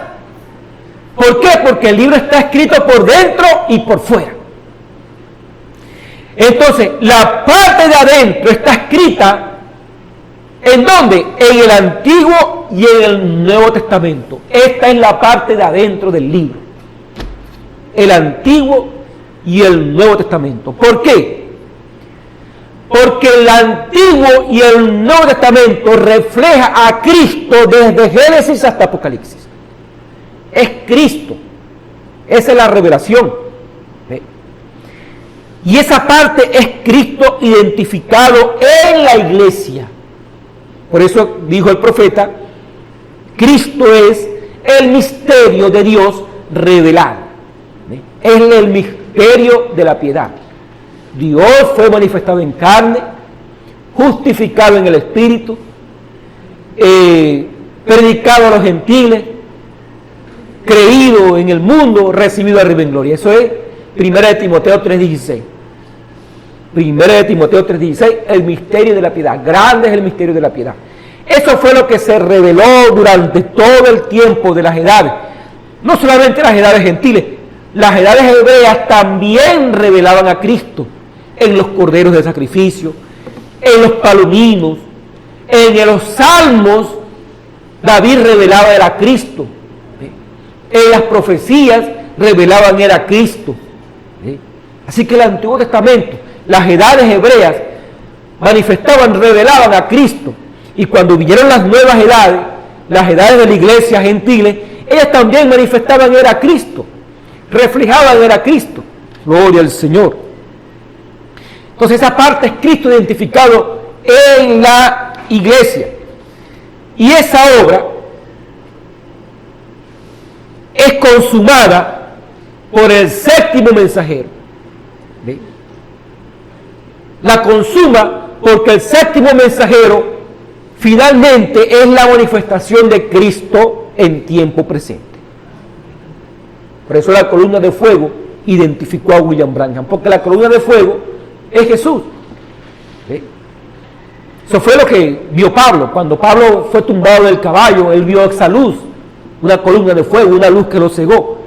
¿Por qué? Porque el libro está escrito por dentro y por fuera. Entonces, la parte de adentro está escrita ¿en dónde? En el Antiguo y en el Nuevo Testamento. Esta es la parte de adentro del libro. El Antiguo y el Nuevo Testamento. ¿Por qué? Porque el Antiguo y el Nuevo Testamento refleja a Cristo desde Génesis hasta Apocalipsis. Es Cristo. Esa es la revelación. Y esa parte es Cristo identificado en la iglesia. Por eso dijo el profeta, Cristo es el misterio de Dios revelado. Es el misterio de la piedad. Dios fue manifestado en carne, justificado en el Espíritu, predicado a los gentiles, creído en el mundo, recibido arriba en gloria. Eso es 1 de Timoteo 3:16. 1 de Timoteo 3:16, el misterio de la piedad. Grande es el misterio de la piedad. Eso fue lo que se reveló durante todo el tiempo de las edades. No solamente las edades gentiles, las edades hebreas también revelaban a Cristo en los corderos de sacrificio, en los palominos, en los salmos. David revelaba era Cristo. En las profecías revelaban era Cristo. Así que el Antiguo Testamento, las edades hebreas manifestaban, revelaban a Cristo. Y cuando vinieron las nuevas edades, las edades de la iglesia gentiles, ellas también manifestaban era Cristo, reflejaban era Cristo. Gloria al Señor. Entonces esa parte es Cristo identificado en la iglesia. Y esa obra es consumada por el séptimo mensajero. ¿Ve? La consuma porque el séptimo mensajero finalmente es la manifestación de Cristo en tiempo presente. Por eso la columna de fuego identificó a William Branham, porque la columna de fuego es Jesús. ¿Sí? Eso fue lo que vio Pablo. Cuando Pablo fue tumbado del caballo, él vio esa luz, una columna de fuego, una luz que lo cegó.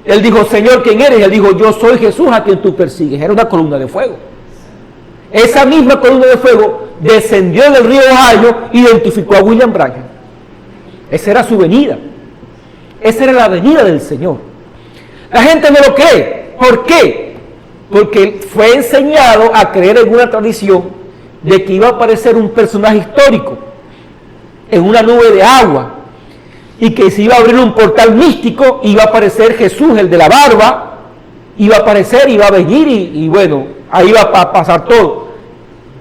Él dijo, Señor, ¿quién eres? Y él dijo, yo soy Jesús a quien tú persigues. Era una columna de fuego. Esa misma columna de fuego descendió del río Ohio e identificó a William Branham. Esa era su venida. Esa era la venida del Señor. La gente no lo cree. ¿Por qué? Porque fue enseñado a creer en una tradición de que iba a aparecer un personaje histórico en una nube de agua y que se iba a abrir un portal místico, iba a aparecer Jesús, el de la barba, iba a aparecer, iba a venir y bueno, ahí iba a pasar todo.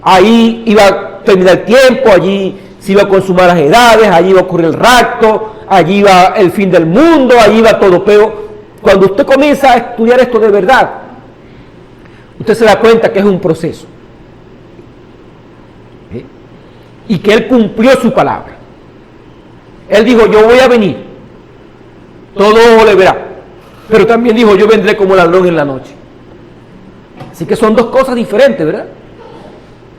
Ahí iba a terminar el tiempo, allí se iba a consumar las edades, allí iba a ocurrir el rapto, allí iba el fin del mundo, allí iba todo. Pero cuando usted comienza a estudiar esto de verdad, usted se da cuenta que es un proceso. ¿Sí? Y que Él cumplió su palabra. Él dijo, yo voy a venir, todo ojo le verá. Pero también dijo, yo vendré como ladrón en la noche. Así que son dos cosas diferentes, ¿verdad?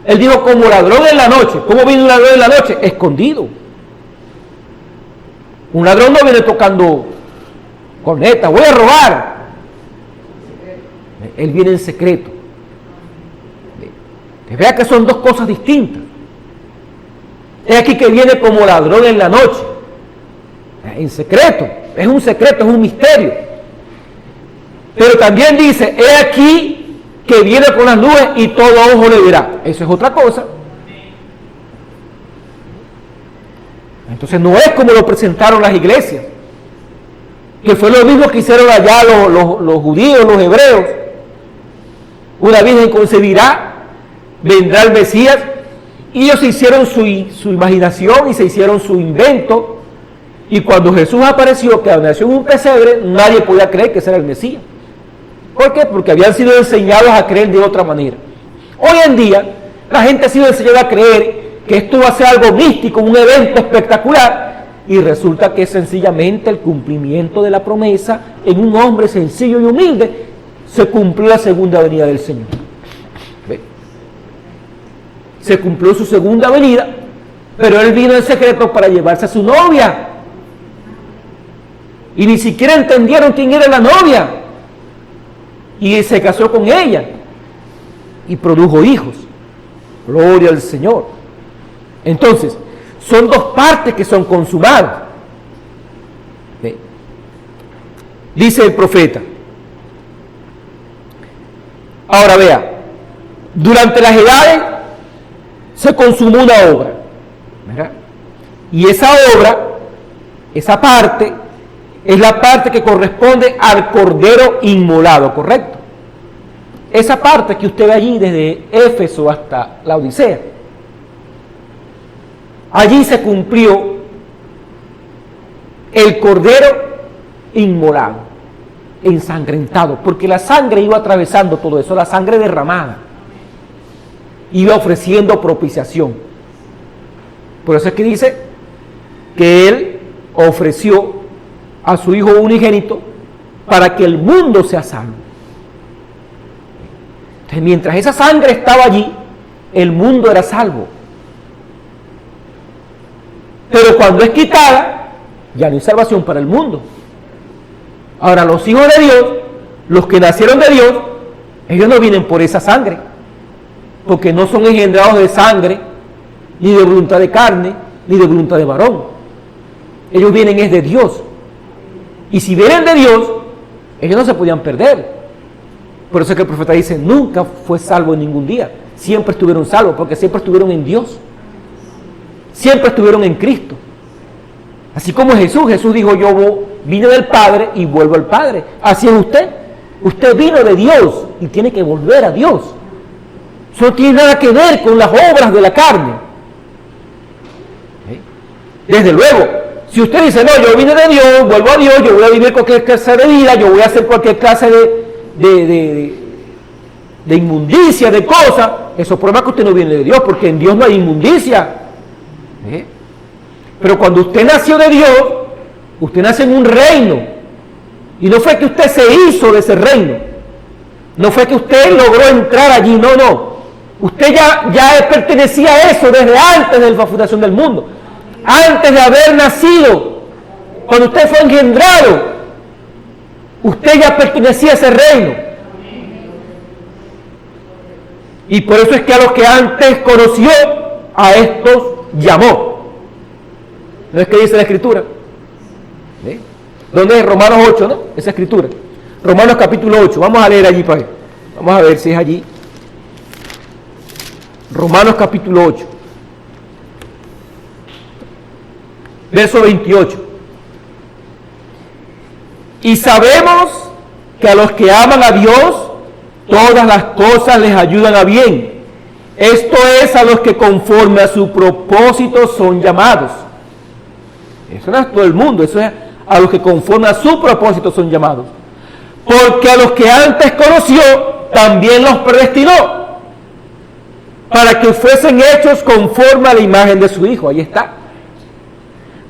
Él dijo como ladrón en la noche. ¿Cómo viene un ladrón en la noche? Escondido. Un ladrón no viene tocando corneta, voy a robar. Él viene en secreto. Que vea que son dos cosas distintas. Es aquí que viene como ladrón en la noche. En secreto. Es un secreto, es un misterio. Pero también dice, he aquí que viene con las nubes y todo ojo le verá. Eso es otra cosa. Entonces no es como lo presentaron las iglesias, que fue lo mismo que hicieron allá los judíos, los hebreos. Una virgen concebirá, vendrá el Mesías, y ellos se hicieron su imaginación y se hicieron su invento, y cuando Jesús apareció, que nació en un pesebre, nadie podía creer que ese era el Mesías. ¿Por qué? Porque habían sido enseñados a creer de otra manera. Hoy en día, la gente ha sido enseñada a creer que esto va a ser algo místico, un evento espectacular, y resulta que es sencillamente el cumplimiento de la promesa en un hombre sencillo y humilde. Se cumplió la segunda venida del Señor. ¿Ve? Se cumplió su segunda venida, pero él vino en secreto para llevarse a su novia, y ni siquiera entendieron quién era la novia, y se casó con ella y produjo hijos. Gloria al Señor. Entonces, son dos partes que son consumadas. ¿Ve? Dice el profeta. Ahora vea, durante las edades se consumó una obra, ¿verdad? Y esa obra, esa parte, es la parte que corresponde al cordero inmolado, ¿correcto? Esa parte que usted ve allí desde Éfeso hasta la Odisea. Allí se cumplió el cordero inmolado, ensangrentado, porque la sangre iba atravesando todo eso, la sangre derramada, iba ofreciendo propiciación. Por eso es que dice que Él ofreció a su Hijo unigénito para que el mundo sea salvo. Entonces, mientras esa sangre estaba allí, el mundo era salvo. Pero cuando es quitada, ya no hay salvación para el mundo. Ahora, los hijos de Dios, los que nacieron de Dios, ellos no vienen por esa sangre, porque no son engendrados de sangre, ni de voluntad de carne, ni de voluntad de varón. Ellos vienen es de Dios. Y si vienen de Dios, ellos no se podían perder. Por eso es que el profeta dice, nunca fue salvo en ningún día. Siempre estuvieron salvos, porque siempre estuvieron en Dios. Siempre estuvieron en Cristo. Así como Jesús dijo, yo vine del Padre y vuelvo al Padre. Así es usted. Usted vino de Dios y tiene que volver a Dios. Eso no tiene nada que ver con las obras de la carne. Desde luego, si usted dice, no, yo vine de Dios, vuelvo a Dios, yo voy a vivir cualquier clase de vida, yo voy a hacer cualquier clase de inmundicia, de cosas, eso prueba que usted no viene de Dios, porque en Dios no hay inmundicia. Pero cuando usted nació de Dios, usted nace en un reino, y no fue que usted se hizo de ese reino, no fue que usted logró entrar allí, no, usted ya pertenecía a eso desde antes de la fundación del mundo, antes de haber nacido, cuando usted fue engendrado, usted ya pertenecía a ese reino. Y por eso es que a los que antes conoció, a estos llamó. ¿No es que dice la Escritura? ¿Sí? ¿Dónde es? Romanos 8, ¿no? Esa Escritura. Romanos capítulo 8. Vamos a leer allí para ver. Vamos a ver si es allí. Romanos capítulo 8. Verso 28. Y sabemos que a los que aman a Dios, todas las cosas les ayudan a bien. Esto es a los que conforme a su propósito son llamados. Eso no es todo el mundo, eso es a los que conforme a su propósito son llamados. Porque a los que antes conoció, también los predestinó, para que fuesen hechos conforme a la imagen de su Hijo. Ahí está.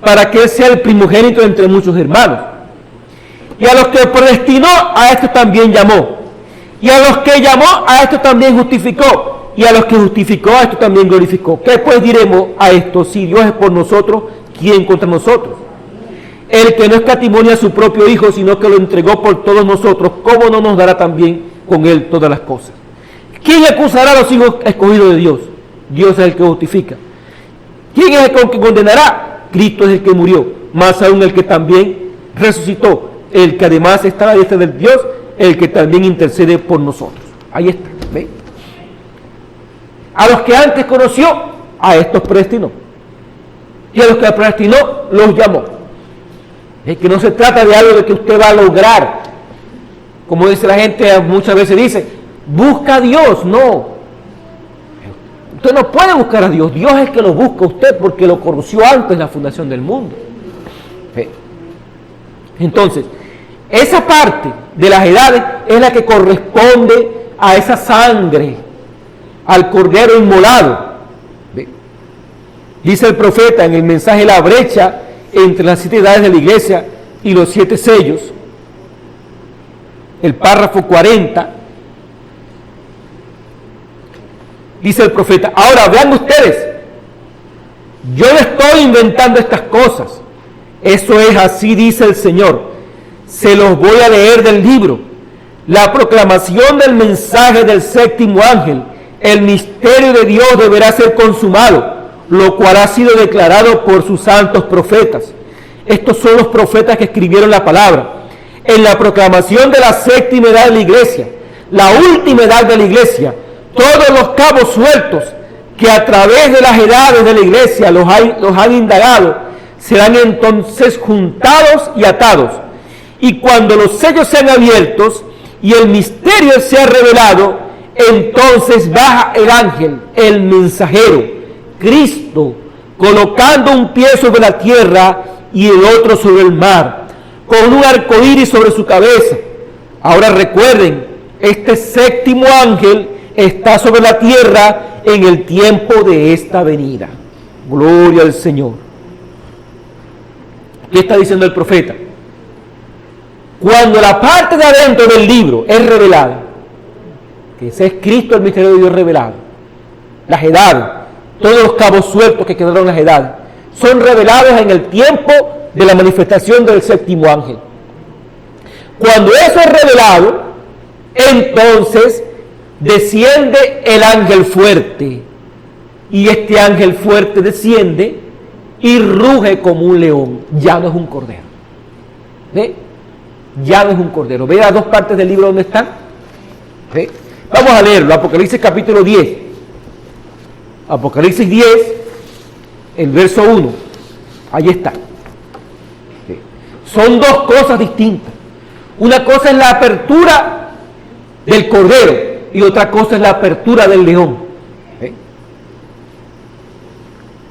Para que Él sea el primogénito entre muchos hermanos. Y a los que predestinó, a estos también llamó. Y a los que llamó, a estos también justificó. y a los que justificó, a esto también glorificó. ¿Qué pues diremos a esto? Si Dios es por nosotros, ¿quién contra nosotros? El que no escatimonia a su propio Hijo, sino que lo entregó por todos nosotros, ¿cómo no nos dará también con Él todas las cosas? ¿Quién acusará a los hijos escogidos de Dios? Dios es el que justifica. ¿Quién es el que condenará? Cristo es el que murió, más aún el que también resucitó, el que además está a la diestra del Dios, el que también intercede por nosotros. Ahí está, ¿ve? A los que antes conoció, a estos predestinó. Y a los que predestinó, los llamó. Es que no se trata de algo de que usted va a lograr. Como dice la gente, muchas veces dice, busca a Dios. No. Usted no puede buscar a Dios. Dios es el que lo busca a usted porque lo conoció antes de la fundación del mundo. ¿Ve? Entonces, esa parte de las edades es la que corresponde a esa sangre, al cordero inmolado. ¿Ve? Dice el profeta en el mensaje La brecha entre las 7 edades de la iglesia y los 7 sellos, el párrafo 40, dice el profeta, ahora vean ustedes, yo no estoy inventando estas cosas, eso es así dice el Señor, se los voy a leer del libro, la proclamación del mensaje del séptimo ángel, el misterio de Dios deberá ser consumado, lo cual ha sido declarado por sus santos profetas. Estos son los profetas que escribieron la palabra. En la proclamación de la séptima edad de la iglesia, la última edad de la iglesia, todos los cabos sueltos que a través de las edades de la iglesia los han indagado, serán entonces juntados y atados. Y cuando los sellos sean abiertos y el misterio sea revelado, entonces baja el ángel, el mensajero, Cristo, colocando un pie sobre la tierra y el otro sobre el mar, con un arco iris sobre su cabeza. Ahora recuerden, este séptimo ángel está sobre la tierra en el tiempo de esta venida. Gloria al Señor. ¿Qué está diciendo el profeta? Cuando la parte de adentro del libro es revelada, que ese es Cristo, el misterio de Dios revelado, las edades, todos los cabos sueltos que quedaron en las edades, son revelados en el tiempo de la manifestación del séptimo ángel. Cuando eso es revelado, entonces desciende el ángel fuerte, y este ángel fuerte desciende y ruge como un león, ya no es un cordero. ¿Ve? Ya no es un cordero. ¿Ve las dos partes del libro donde están? ¿Ve? Vamos a leerlo, Apocalipsis capítulo 10. Apocalipsis 10, el verso 1. Ahí está. ¿Sí? Son dos cosas distintas. Una cosa es la apertura del cordero y otra cosa es la apertura del león. ¿Sí?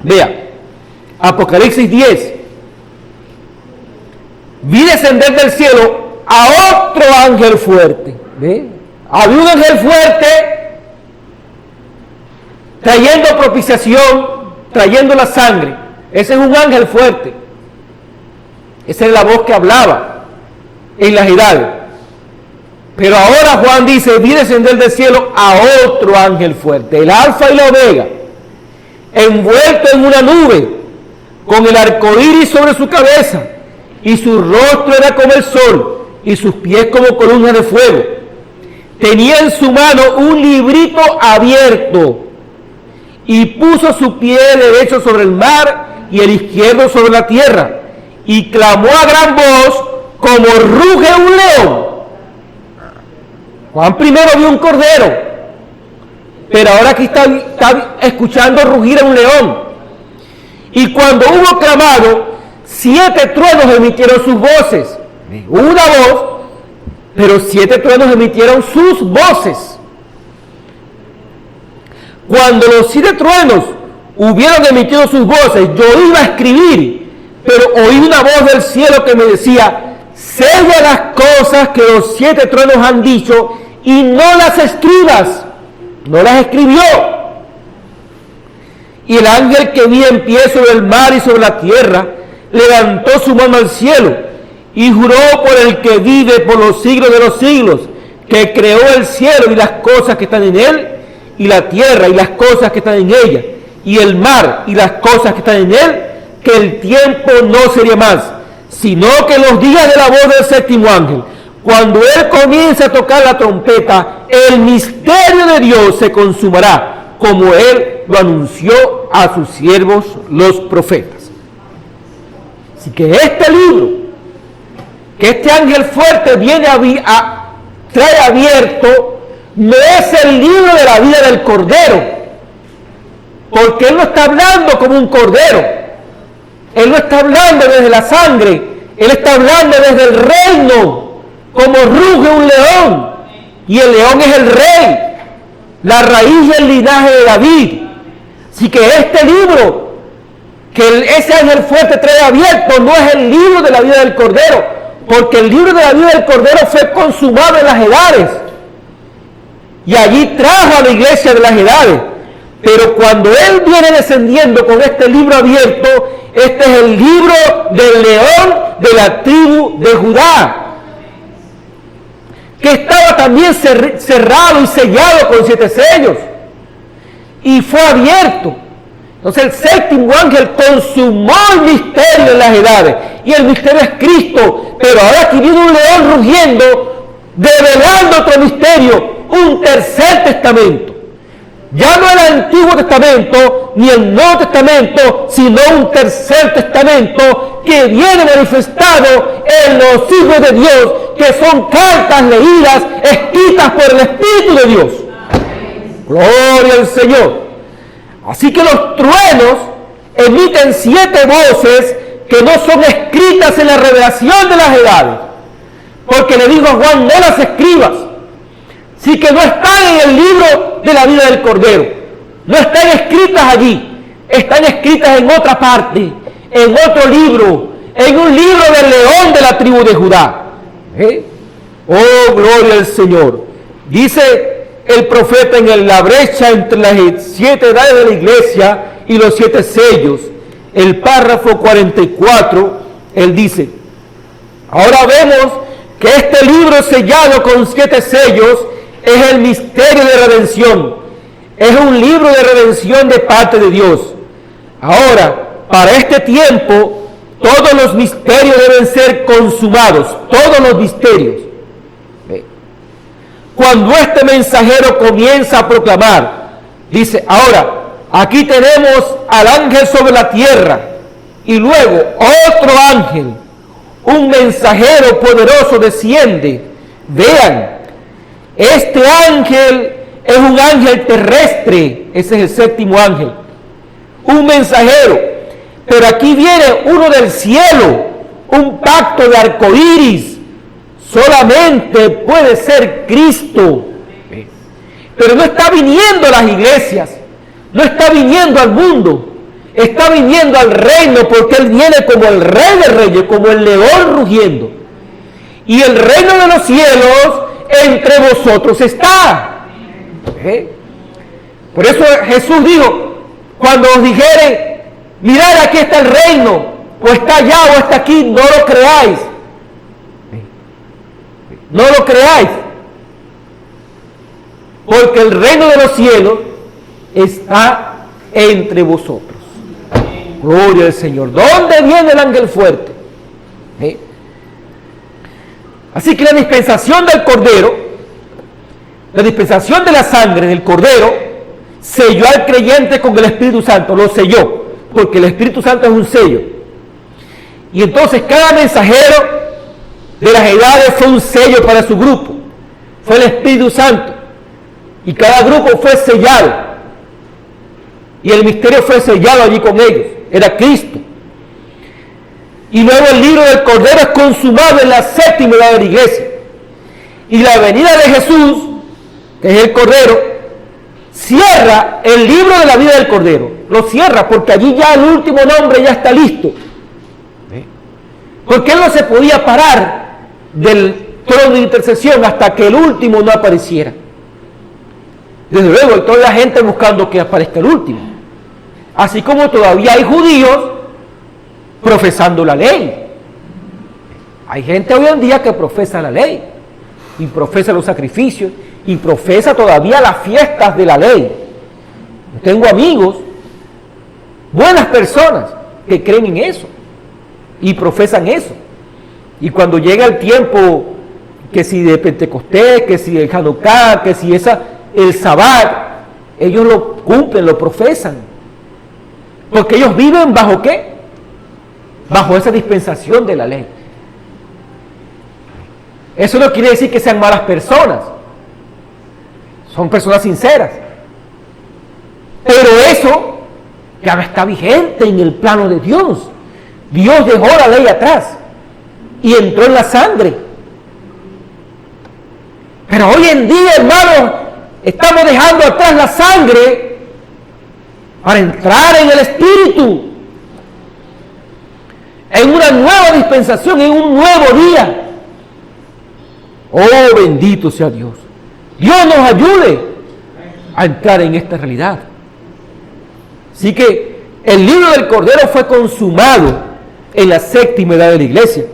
Vea, Apocalipsis 10. Vi descender del cielo a otro ángel fuerte. ¿Ve? Había un ángel fuerte trayendo propiciación, trayendo la sangre. Ese es un ángel fuerte. Esa es la voz que hablaba en las edades. Pero ahora Juan dice, vi descender del cielo a otro ángel fuerte, el alfa y la omega, envuelto en una nube, con el arco iris sobre su cabeza, y su rostro era como el sol, y sus pies como columnas de fuego. Tenía en su mano un librito abierto, y puso su pie derecho sobre el mar y el izquierdo sobre la tierra, y clamó a gran voz como ruge un león. Juan primero vio un cordero, pero ahora aquí está escuchando rugir a un león. Y cuando hubo clamado, 7 truenos emitieron sus voces. Una voz, pero 7 truenos emitieron sus voces. Cuando los 7 truenos hubieron emitido sus voces, yo iba a escribir, pero oí una voz del cielo que me decía, sella las cosas que los 7 truenos han dicho y no las escribas. No las escribió. Y el ángel que vi en pie sobre el mar y sobre la tierra levantó su mano al cielo y juró por el que vive por los siglos de los siglos, que creó el cielo y las cosas que están en él, y la tierra y las cosas que están en ella, y el mar y las cosas que están en él, que el tiempo no sería más, sino que los días de la voz del séptimo ángel, cuando él comience a tocar la trompeta, el misterio de Dios se consumará, como él lo anunció a sus siervos los profetas. Así que este libro, que este ángel fuerte trae abierto, no es el libro de la vida del Cordero, porque él no está hablando como un cordero, él no está hablando desde la sangre, él está hablando desde el reino, como ruge un león, y el león es el rey, la raíz y el linaje de David. Así que este libro que ese ángel fuerte trae abierto no es el libro de la vida del Cordero, porque el libro de la vida del Cordero fue consumado en las edades, y allí trajo a la iglesia de las edades. Pero cuando él viene descendiendo con este libro abierto, este es el libro del león de la tribu de Judá, que estaba también cerrado y sellado con 7 sellos, y fue abierto. Entonces el séptimo ángel consumó el misterio en las edades, y el misterio es Cristo. Pero ahora aquí viene un león rugiendo, develando otro misterio, un tercer testamento. Ya no el Antiguo Testamento ni el Nuevo Testamento, sino un tercer testamento que viene manifestado en los hijos de Dios, que son cartas leídas, escritas por el Espíritu de Dios. Gloria al Señor. Así que los truenos emiten 7 voces que no son escritas en la revelación de las edades, porque le dijo a Juan, no las escribas. Sí, que no están en el libro de la vida del Cordero, no están escritas allí, están escritas en otra parte, en otro libro, en un libro del león de la tribu de Judá. Oh, gloria al Señor. Dice el profeta en la brecha entre las 7 edades de la iglesia y los 7 sellos, el párrafo 44, él dice: ahora vemos que este libro sellado con 7 sellos es el misterio de redención. Es un libro de redención de parte de Dios. Ahora, para este tiempo, todos los misterios deben ser consumados. Todos los misterios. Cuando este mensajero comienza a proclamar, dice, ahora, aquí tenemos al ángel sobre la tierra, y luego otro ángel, un mensajero poderoso desciende. Vean, este ángel es un ángel terrestre, ese es el séptimo ángel, un mensajero, pero aquí viene uno del cielo, un pacto de arcoíris, solamente puede ser Cristo, pero no está viniendo a las iglesias, no está viniendo al mundo, está viniendo al reino, porque él viene como el rey de reyes, como el león rugiendo, y el reino de los cielos entre vosotros está. Por eso Jesús dijo, cuando os dijere, mirad, aquí está el reino, o está allá o está aquí, no lo creáis. No lo creáis, porque el reino de los cielos está entre vosotros. Gloria al Señor. ¿Dónde viene el ángel fuerte? Así que la dispensación del Cordero, la dispensación de la sangre del Cordero, selló al creyente con el Espíritu Santo, lo selló, porque el Espíritu Santo es un sello. Y entonces cada mensajero de las edades fue un sello para su grupo, fue el Espíritu Santo, y cada grupo fue sellado, y el misterio fue sellado allí con ellos, era Cristo. Y luego el libro del Cordero es consumado en la 7ª edad de la iglesia, y la venida de Jesús, que es el Cordero, cierra el libro de la vida del Cordero, lo cierra, porque allí ya el último nombre ya está listo, porque él no se podía parar del trono de intercesión hasta que el último no apareciera. Desde luego, toda la gente buscando que aparezca el último, así como todavía hay judíos profesando la ley. Hay gente hoy en día que profesa la ley y profesa los sacrificios y profesa todavía las fiestas de la ley. Tengo amigos, buenas personas, que creen en eso y profesan eso. Y cuando llega el tiempo, que si de Pentecostés, que si el Hanukkah, que si el Sabbat, ellos lo cumplen, lo profesan. Porque ellos viven ¿bajo qué? Bajo esa dispensación de la ley. Eso no quiere decir que sean malas personas. Son personas sinceras. Pero eso ya no está vigente en el plano de Dios. Dios dejó la ley atrás y entró en la sangre. Pero hoy en día, hermanos, estamos dejando atrás la sangre para entrar en el Espíritu, en una nueva dispensación, en un nuevo día. Oh, bendito sea Dios. Dios nos ayude a entrar en esta realidad. Así que el libro del Cordero fue consumado en la séptima edad de la iglesia.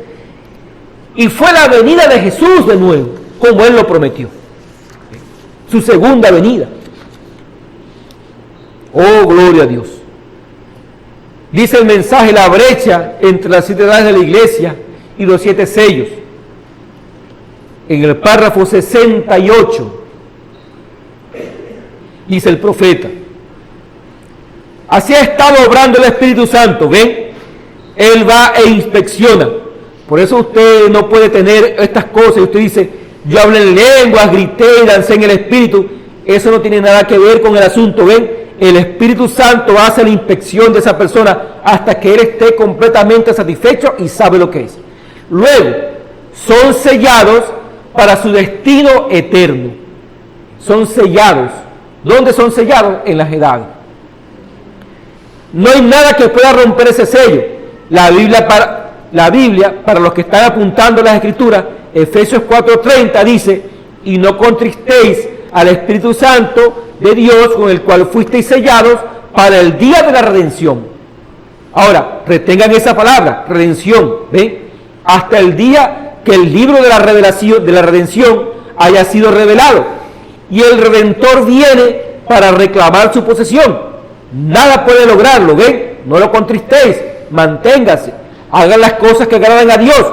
Y fue la venida de Jesús de nuevo, como Él lo prometió. Su segunda venida. Oh, gloria a Dios. Dice el mensaje, la brecha entre las 7 edades de la iglesia y los 7 sellos. En el párrafo 68, dice el profeta, así ha estado obrando el Espíritu Santo, ¿ven? Él va e inspecciona. Por eso usted no puede tener estas cosas. Y usted dice, yo hablé en lenguas, grité y dancé en el Espíritu. Eso no tiene nada que ver con el asunto, ¿ven? El Espíritu Santo hace la inspección de esa persona hasta que él esté completamente satisfecho y sabe lo que es. Luego, son sellados para su destino eterno. Son sellados. ¿Dónde son sellados? En las edades. No hay nada que pueda romper ese sello. La Biblia, para los que están apuntando las Escrituras, Efesios 4:30 dice, y no contristéis al Espíritu Santo de Dios, con el cual fuisteis sellados para el día de la redención. Ahora, retengan esa palabra, redención, ¿ven? Hasta el día que el libro de la revelación, de la redención, haya sido revelado. Y el Redentor viene para reclamar su posesión. Nada puede lograrlo, ¿ven? No lo contristéis, manténgase, hagan las cosas que agradan a Dios,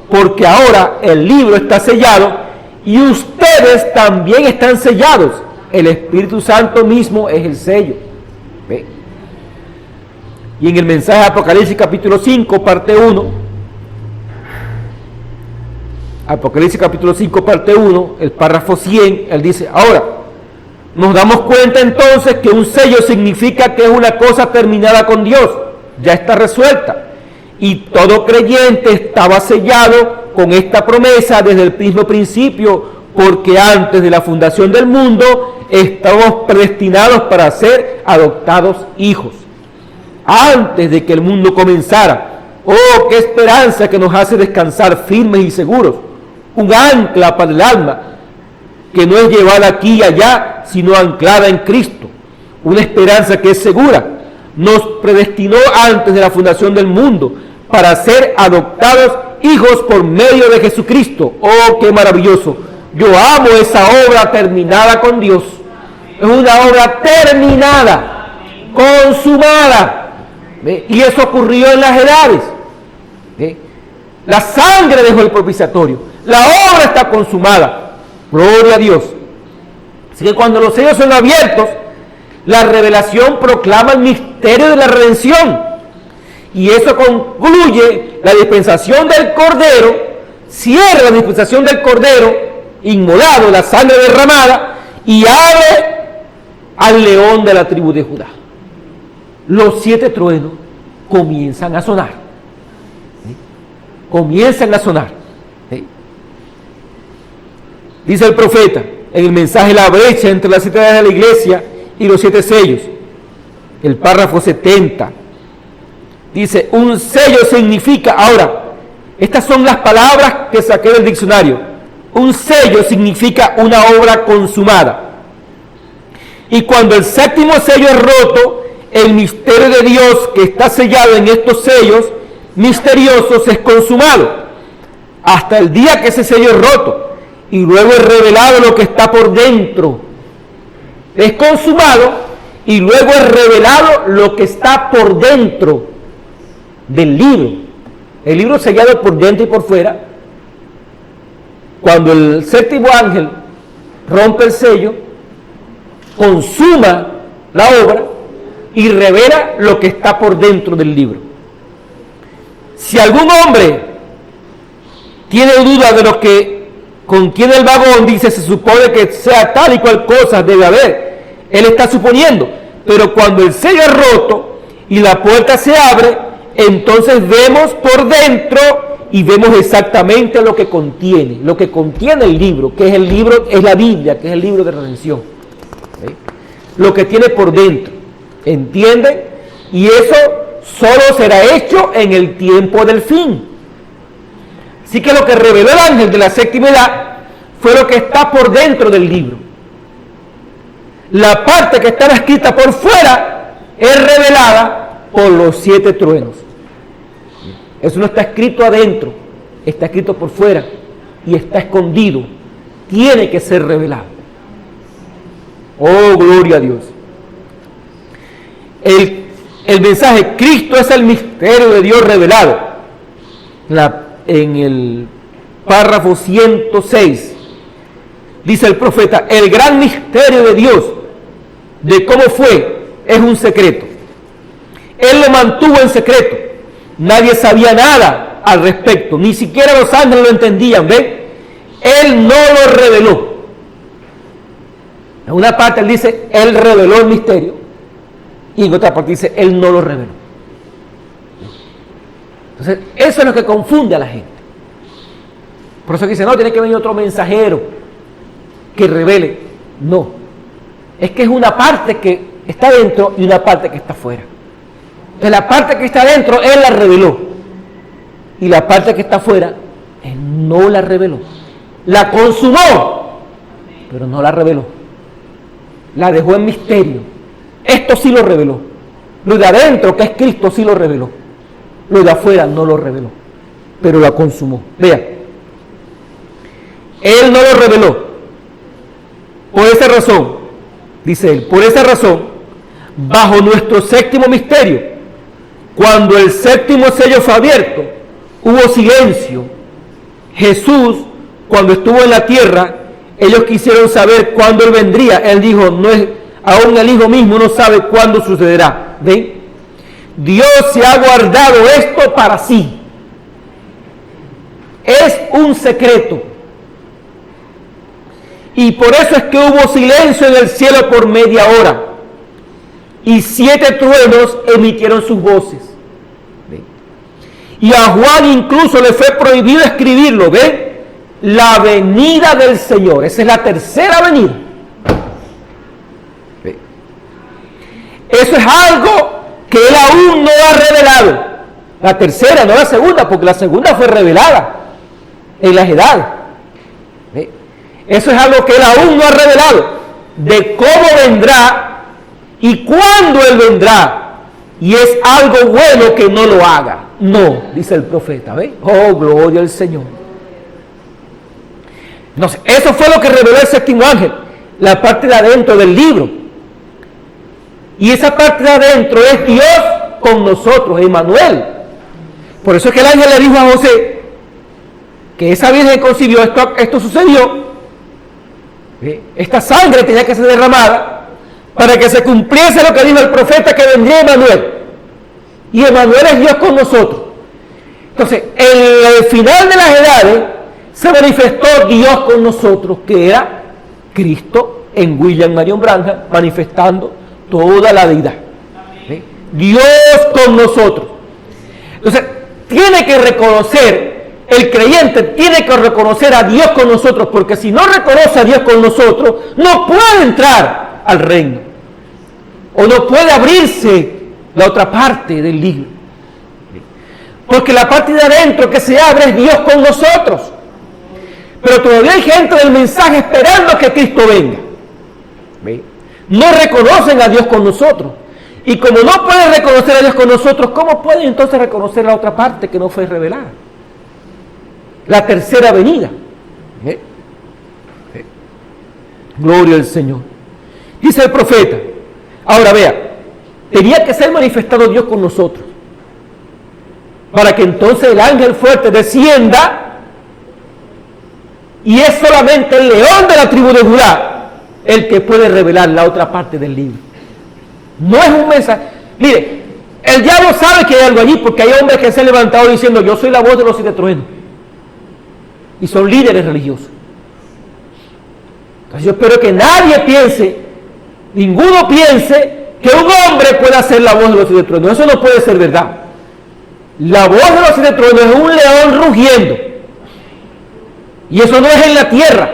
porque ahora el libro está sellado y ustedes también están sellados. El Espíritu Santo mismo es el sello. ¿Ve? Y en el mensaje de Apocalipsis capítulo 5, parte 1, Apocalipsis capítulo 5, parte 1, el párrafo 100, él dice, ahora, nos damos cuenta entonces que un sello significa que es una cosa terminada con Dios, ya está resuelta. Y todo creyente estaba sellado con esta promesa desde el mismo principio, porque antes de la fundación del mundo estábamos predestinados para ser adoptados hijos. Antes de que el mundo comenzara. Oh, qué esperanza que nos hace descansar firmes y seguros. Un ancla para el alma, que no es llevada aquí y allá, sino anclada en Cristo. Una esperanza que es segura. Nos predestinó antes de la fundación del mundo para ser adoptados hijos por medio de Jesucristo. Oh, qué maravilloso. Yo amo esa obra terminada con Dios. Es una obra terminada, consumada. ¿Ve? Y eso ocurrió en las edades. ¿Ve? La sangre dejó el propiciatorio. La obra está consumada. Gloria a Dios. Así que cuando los sellos son abiertos, la revelación proclama el misterio de la redención. Y eso concluye la dispensación del Cordero, cierra la dispensación del Cordero, inmolado, la sangre derramada, y abre al león de la tribu de Judá. Los 7 truenos comienzan a sonar. ¿Sí? Comienzan a sonar. ¿Sí? Dice el profeta en el mensaje la brecha entre las 7 edades de la iglesia y los 7 sellos. El párrafo 70. Dice, un sello significa, ahora, estas son las palabras que saqué del diccionario. Un sello significa una obra consumada. Y cuando el 7º sello es roto, el misterio de Dios que está sellado en estos sellos misteriosos es consumado. Hasta el día que ese sello es roto. y luego es revelado lo que está por dentro. Es consumado y luego es revelado lo que está por dentro del libro. El libro sellado por dentro y por fuera. Cuando el séptimo ángel rompe el sello, consuma la obra y revela lo que está por dentro del libro. Si algún hombre tiene duda de lo que contiene el vagón, dice, se supone que sea tal y cual cosa debe haber. Él está suponiendo, pero cuando el sello es roto y la puerta se abre, entonces vemos por dentro y vemos exactamente lo que contiene el libro, que es el libro, es la Biblia, que es el libro de redención. ¿Sí? Lo que tiene por dentro, ¿entienden? Y eso solo será hecho en el tiempo del fin. Así que lo que reveló el ángel de la séptima edad fue lo que está por dentro del libro. La parte que está escrita por fuera es revelada por los 7 truenos. Eso no está escrito adentro, está escrito por fuera y está escondido. Tiene que ser revelado. Oh, gloria a Dios. El mensaje, Cristo es el misterio de Dios revelado. En el párrafo 106, dice el profeta, el gran misterio de Dios, de cómo fue, es un secreto. Él lo mantuvo en secreto. Nadie sabía nada al respecto, ni siquiera los ángeles lo entendían, ¿ven? Él no lo reveló. En una parte él dice, él reveló el misterio, y en otra parte dice, él no lo reveló. Entonces, eso es lo que confunde a la gente. Por eso dice, no, tiene que venir otro mensajero que revele. No, es que es una parte que está dentro y una parte que está fuera. Entonces, la parte que está dentro, él la reveló. Y la parte que está fuera, él no la reveló. La consumó, pero no la reveló. La dejó en misterio. Esto sí lo reveló. Lo de adentro, que es Cristo, sí lo reveló. Lo de afuera no lo reveló, pero la consumó. Vean, él no lo reveló. Por esa razón, dice él, por esa razón, bajo nuestro séptimo misterio, cuando el séptimo sello fue abierto, hubo silencio. Jesús, cuando estuvo en la tierra, ellos quisieron saber cuándo él vendría. Él dijo, no es, aún el Hijo mismo no sabe cuándo sucederá. ¿Ven? Dios se ha guardado esto para sí. Es un secreto. Y por eso es que hubo silencio en el cielo por media hora. Y 7 truenos emitieron sus voces. ¿Ven? Y a Juan incluso le fue prohibido escribirlo. ¿Ven? La venida del Señor. Esa es la tercera venida. ¿Ven? Eso es algo que él aún no ha revelado. La tercera, no la segunda, porque la segunda fue revelada en las edades. ¿Sí? Eso es algo que él aún no ha revelado, de cómo vendrá y cuándo él vendrá. Y es algo bueno que no lo haga. No, dice el profeta. ¿Ve? Oh, gloria al Señor. Entonces, eso fue lo que reveló el séptimo ángel, la parte de adentro del libro. Y esa parte de adentro es Dios con nosotros, Emmanuel. Por eso es que el ángel le dijo a José que esa virgen concibió, esto sucedió. Esta sangre tenía que ser derramada para que se cumpliese lo que dijo el profeta, que vendría Emmanuel. Y Emmanuel es Dios con nosotros. Entonces, en el final de las edades se manifestó Dios con nosotros, que era Cristo en William Marion Branham, manifestando toda la deidad. ¿Sí? Dios con nosotros. Entonces, tiene que reconocer, el creyente tiene que reconocer a Dios con nosotros, porque si no reconoce a Dios con nosotros, no puede entrar al reino. O no puede abrirse la otra parte del libro. Porque la parte de adentro que se abre es Dios con nosotros. Pero todavía hay gente del mensaje esperando que Cristo venga. ¿Sí? No reconocen a Dios con nosotros. Y como no pueden reconocer a Dios con nosotros, ¿cómo pueden entonces reconocer la otra parte que no fue revelada? La tercera venida. ¿Eh? Gloria al Señor. Dice el profeta. Ahora vea, tenía que ser manifestado Dios con nosotros, para que entonces el ángel fuerte descienda, y es solamente el león de la tribu de Judá el que puede revelar la otra parte del libro. No es un mensaje. Mire, el diablo sabe que hay algo allí, porque hay hombres que se han levantado diciendo: yo soy la voz de los siete truenos, y son líderes religiosos. Entonces yo espero que nadie piense, ninguno piense que un hombre pueda ser la voz de los siete truenos. Eso no puede ser verdad. La voz de los siete truenos es un león rugiendo, y eso no es en la tierra.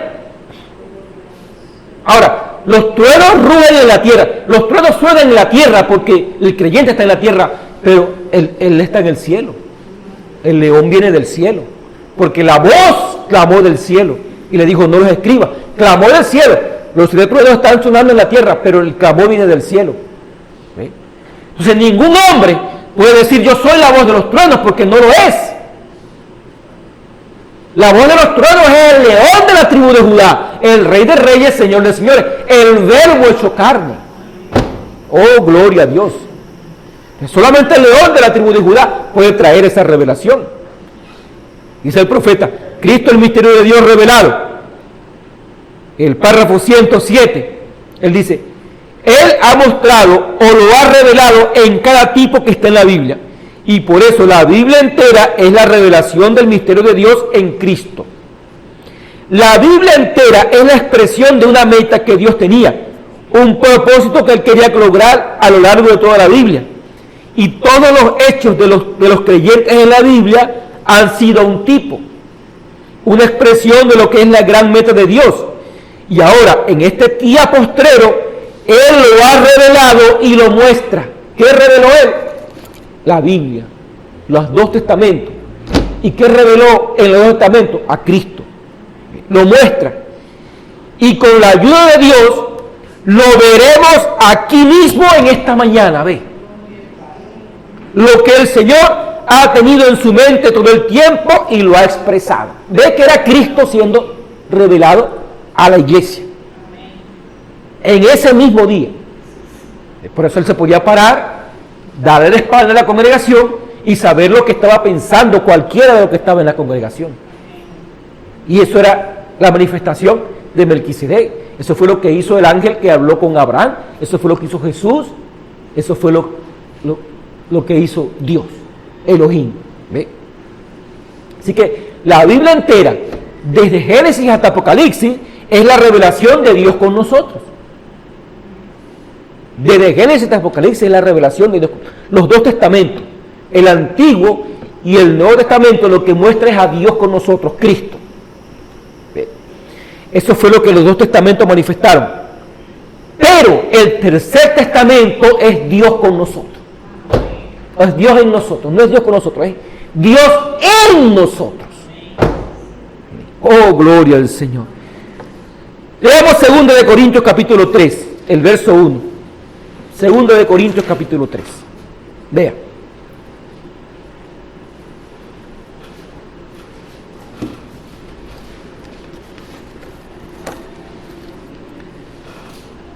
Ahora, los truenos rugen en la tierra, los truenos suenan en la tierra porque el creyente está en la tierra, pero él está en el cielo. El león viene del cielo, porque la voz clamó del cielo y le dijo: no los escribas. Clamó del cielo. Los siete truenos están sonando en la tierra, pero el clamor viene del cielo. ¿Sí? Entonces ningún hombre puede decir: yo soy la voz de los truenos, porque no lo es. La voz de los truenos es el león de la tribu de Judá, el rey de reyes, señor de señores, el verbo hecho carne. Oh, gloria a Dios. Solamente el león de la tribu de Judá puede traer esa revelación. Dice el profeta: Cristo, el misterio de Dios revelado. El párrafo 107, él dice: Él ha mostrado o lo ha revelado en cada tipo que está en la Biblia. Y por eso la Biblia entera es la revelación del misterio de Dios en Cristo. La Biblia entera es la expresión de una meta que Dios tenía, un propósito que Él quería lograr a lo largo de toda la Biblia. Y todos los hechos de los creyentes en la Biblia han sido un tipo, una expresión de lo que es la gran meta de Dios. Y ahora, en este día postrero, Él lo ha revelado y lo muestra. ¿Qué reveló Él? La Biblia, los dos testamentos. ¿Y qué reveló en los dos testamentos? A Cristo. Lo muestra. Y con la ayuda de Dios, lo veremos aquí mismo en esta mañana. Ve. Lo que el Señor ha tenido en su mente todo el tiempo y lo ha expresado. Ve que era Cristo siendo revelado a la iglesia. En ese mismo día. Por eso Él se podía parar, darle la espalda a la congregación y saber lo que estaba pensando cualquiera de los que estaba en la congregación. Y eso era la manifestación de Melquisedec. Eso fue lo que hizo el ángel que habló con Abraham. Eso fue lo que hizo Jesús. Eso fue lo que hizo Dios, Elohim. ¿Ve? Así que la Biblia entera, desde Génesis hasta Apocalipsis, es la revelación de Dios con nosotros. Desde Génesis hasta Apocalipsis es la revelación de Dios. Los dos testamentos, el Antiguo y el Nuevo Testamento, lo que muestra es a Dios con nosotros, Cristo. Eso fue lo que los dos testamentos manifestaron. Pero el tercer testamento es Dios con nosotros. Es Dios en nosotros, no es Dios con nosotros, es Dios en nosotros. Oh, gloria al Señor. Leemos 2 de Corintios capítulo 3, el verso 1. 2 de Corintios capítulo 3. Vea.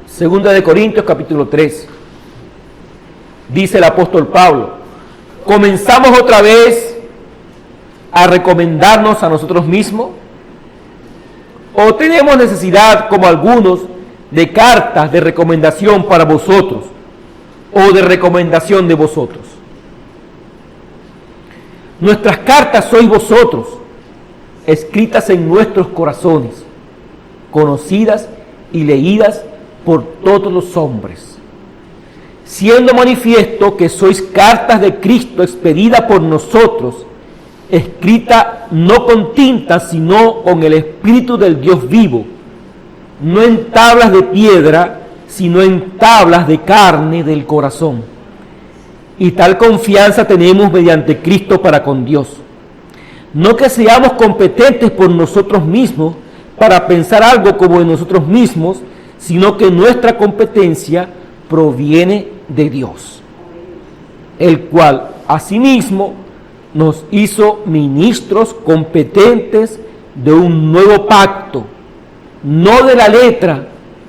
Segunda de Corintios capítulo 3. Dice el apóstol Pablo: ¿comenzamos otra vez a recomendarnos a nosotros mismos? ¿O tenemos necesidad, como algunos, de cartas de recomendación para vosotros o de recomendación de vosotros? Nuestras cartas sois vosotros, escritas en nuestros corazones, conocidas y leídas por todos los hombres, siendo manifiesto que sois cartas de Cristo expedidas por nosotros, escrita no con tinta, sino con el Espíritu del Dios vivo, no en tablas de piedra, sino en tablas de carne del corazón. Y tal confianza tenemos mediante Cristo para con Dios. No que seamos competentes por nosotros mismos para pensar algo como de nosotros mismos, sino que nuestra competencia proviene de Dios, el cual asimismo nos hizo ministros competentes de un nuevo pacto, no de la letra,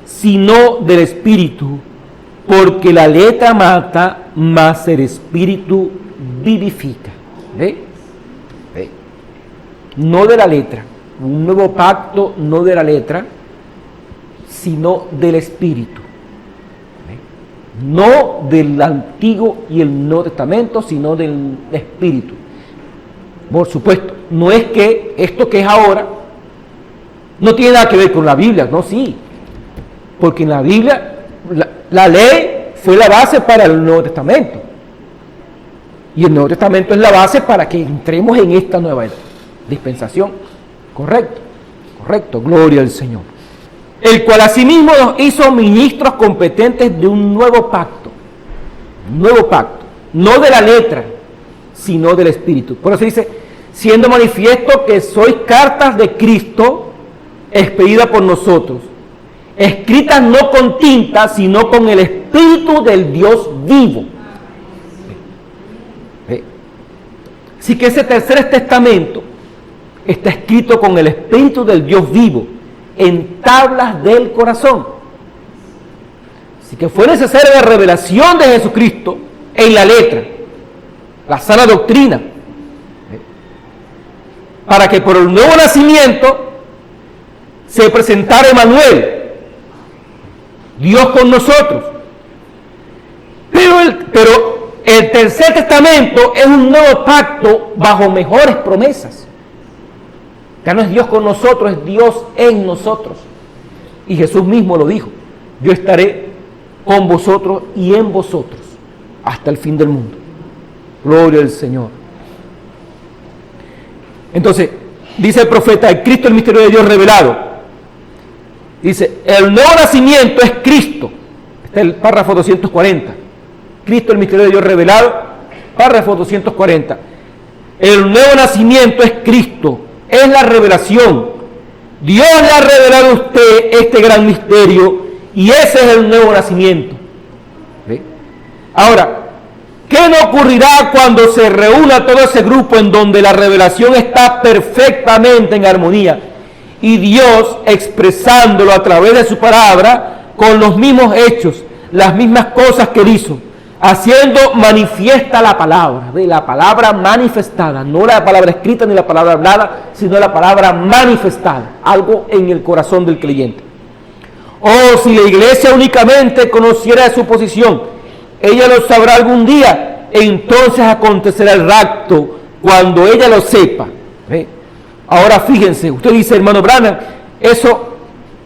sino del Espíritu, porque la letra mata, mas el Espíritu vivifica. ¿Ve? ¿Ve? No de la letra, un nuevo pacto no de la letra, sino del Espíritu. ¿Ve? No del Antiguo y el Nuevo Testamento, sino del Espíritu. Por supuesto, no es que esto que es ahora no tiene nada que ver con la Biblia, no, sí, porque en la Biblia la ley fue la base para el Nuevo Testamento, y el Nuevo Testamento es la base para que entremos en esta nueva dispensación. Correcto, correcto, gloria al Señor. El cual asimismo nos hizo ministros competentes de un nuevo pacto, no de la letra, sino del Espíritu. Por eso dice, siendo manifiesto que sois cartas de Cristo, expedidas por nosotros, escritas no con tinta, sino con el Espíritu del Dios vivo. Así que ese tercer testamento está escrito con el Espíritu del Dios vivo, en tablas del corazón. Así que fue necesaria la revelación de Jesucristo en la letra, la sana doctrina, para que por el nuevo nacimiento se presentara Emmanuel, Dios con nosotros. Pero el tercer testamento es un nuevo pacto bajo mejores promesas. Ya no es Dios con nosotros, es Dios en nosotros. Y Jesús mismo lo dijo, yo estaré con vosotros y en vosotros hasta el fin del mundo. Gloria al Señor. Entonces, dice el profeta, el Cristo, el misterio de Dios revelado. Dice, el nuevo nacimiento es Cristo. Este es el párrafo 240. Cristo, el misterio de Dios revelado, párrafo 240. El nuevo nacimiento es Cristo, es la revelación. Dios le ha revelado a usted este gran misterio y ese es el nuevo nacimiento. ¿Ve? Ahora, ¿qué no ocurrirá cuando se reúna todo ese grupo en donde la revelación está perfectamente en armonía y Dios expresándolo a través de su palabra con los mismos hechos, las mismas cosas que él hizo, haciendo manifiesta la palabra, ¿ve? La palabra manifestada, no la palabra escrita ni la palabra hablada, sino la palabra manifestada, algo en el corazón del creyente. Oh, si la iglesia únicamente conociera de su posición, ella lo sabrá algún día, entonces acontecerá el rapto cuando ella lo sepa. ¿Ve? Ahora fíjense, usted dice, hermano Branham, eso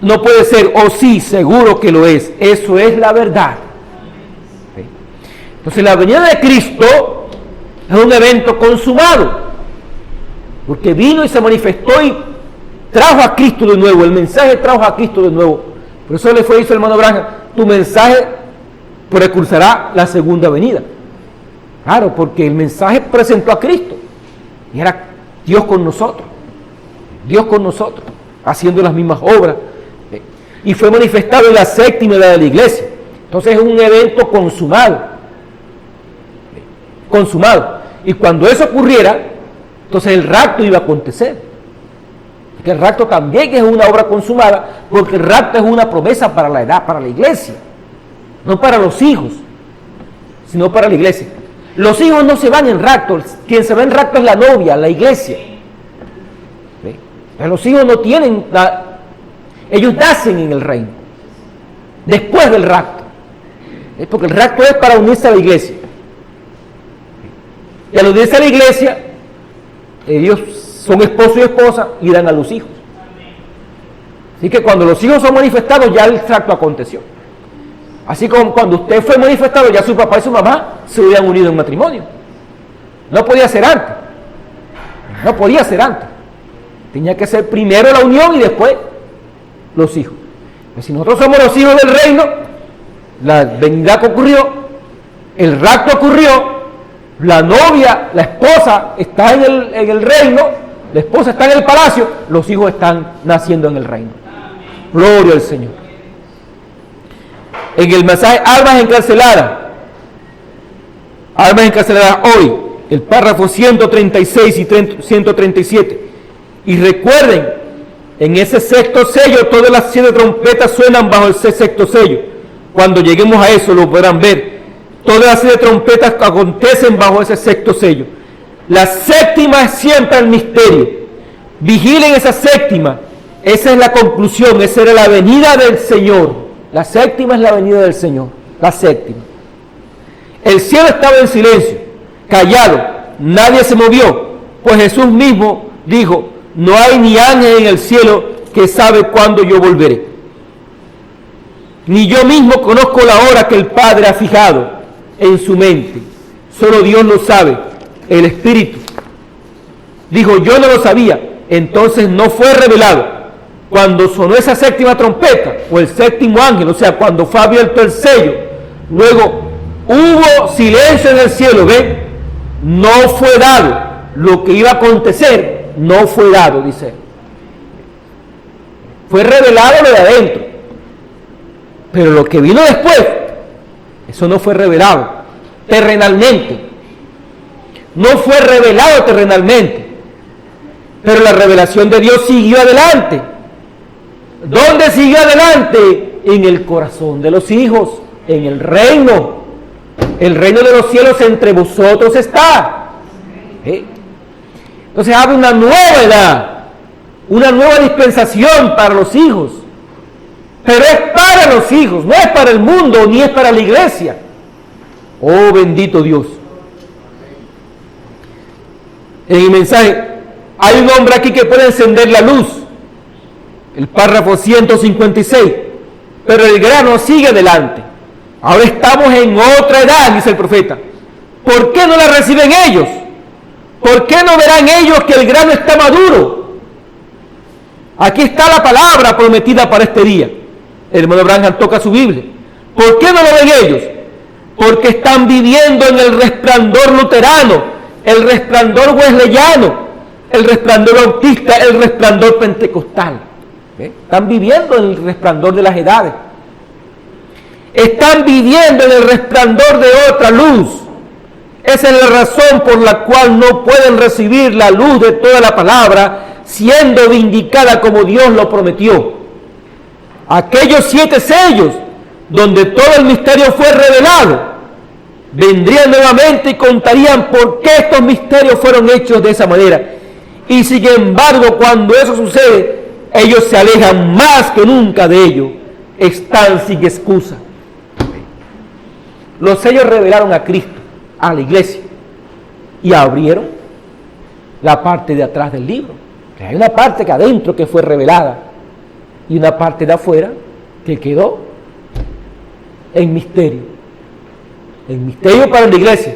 no puede ser, o sí, seguro que lo es, eso es la verdad. ¿Ve? Entonces la venida de Cristo es un evento consumado, porque vino y se manifestó y trajo a Cristo de nuevo, el mensaje trajo a Cristo de nuevo. Por eso le fue dicho al hermano Branham, tu mensaje precursará la segunda venida. Claro, porque el mensaje presentó a Cristo y era Dios con nosotros, haciendo las mismas obras, y fue manifestado en la séptima edad de la iglesia. Entonces es un evento consumado, y cuando eso ocurriera, entonces el rapto iba a acontecer. Porque el rapto también es una obra consumada, porque el rapto es una promesa para la edad, para la iglesia. No para los hijos, sino para la iglesia. Los hijos no se van en rapto, quien se va en rapto es la novia, la iglesia. ¿Ve? Pero los hijos no tienen, ellos nacen en el reino, después del rapto. ¿Ve? Porque el rapto es para unirse a la iglesia. Y al unirse a la iglesia, ellos son esposo y esposa y dan a los hijos. Así que cuando los hijos son manifestados, ya el rapto aconteció. Así como cuando usted fue manifestado, ya su papá y su mamá se hubieran unido en matrimonio. No podía ser antes. Tenía que ser primero la unión y después los hijos. Pero si nosotros somos los hijos del reino, la venida que ocurrió, el rapto ocurrió, la novia, la esposa está en el reino, la esposa está en el palacio, los hijos están naciendo en el reino. Gloria al Señor. En el mensaje almas encarceladas hoy, el párrafo 136 y 137. Y recuerden, En ese sexto sello, todas las 7 trompetas suenan bajo ese sexto sello. Cuando lleguemos a eso lo podrán ver. Todas las 7 trompetas acontecen bajo ese sexto sello. La séptima es siempre el misterio. Vigilen esa séptima. Esa es la conclusión, esa era la venida del Señor. La séptima es la venida del Señor. La séptima. El cielo estaba en silencio, callado, nadie se movió, pues Jesús mismo dijo: no hay ni ángel en el cielo que sabe cuándo yo volveré. Ni yo mismo conozco la hora que el Padre ha fijado en su mente. Solo Dios lo sabe, el Espíritu. Dijo: yo no lo sabía. Entonces no fue revelado. Cuando sonó esa séptima trompeta, o el séptimo ángel, o sea, cuando fue abierto el sello, luego hubo silencio en el cielo, ¿ven? No fue dado. Lo que iba a acontecer no fue dado, dice él. Fue revelado lo de adentro. Pero lo que vino después, eso no fue revelado terrenalmente. No fue revelado terrenalmente. Pero la revelación de Dios siguió adelante. ¿Dónde siguió adelante? En el corazón de los hijos, en el reino. El reino de los cielos entre vosotros está. Entonces abre una nueva edad, una nueva dispensación para los hijos. Pero es para los hijos, no es para el mundo ni es para la iglesia. Oh, bendito Dios. En el mensaje hay un hombre aquí que puede encender la luz. El párrafo 156. Pero el grano sigue adelante. Ahora estamos en otra edad, dice el profeta. ¿Por qué no la reciben ellos? ¿Por qué no verán ellos que el grano está maduro? Aquí está la palabra prometida para este día. El hermano Branham toca su Biblia. ¿Por qué no lo ven ellos? Porque están viviendo en el resplandor luterano, el resplandor wesleyano, el resplandor bautista, el resplandor pentecostal. Están viviendo en el resplandor de las edades. Están viviendo en el resplandor de otra luz. Esa es la razón por la cual no pueden recibir la luz de toda la palabra, siendo vindicada como Dios lo prometió. Aquellos 7 sellos, donde todo el misterio fue revelado, vendrían nuevamente y contarían por qué estos misterios fueron hechos de esa manera. Y sin embargo, cuando eso sucede, ellos se alejan más que nunca de ello. Están sin excusa. Los sellos revelaron a Cristo, a la iglesia, y abrieron la parte de atrás del libro. Que hay una parte que adentro que fue revelada y una parte de afuera que quedó en misterio. En misterio para la iglesia,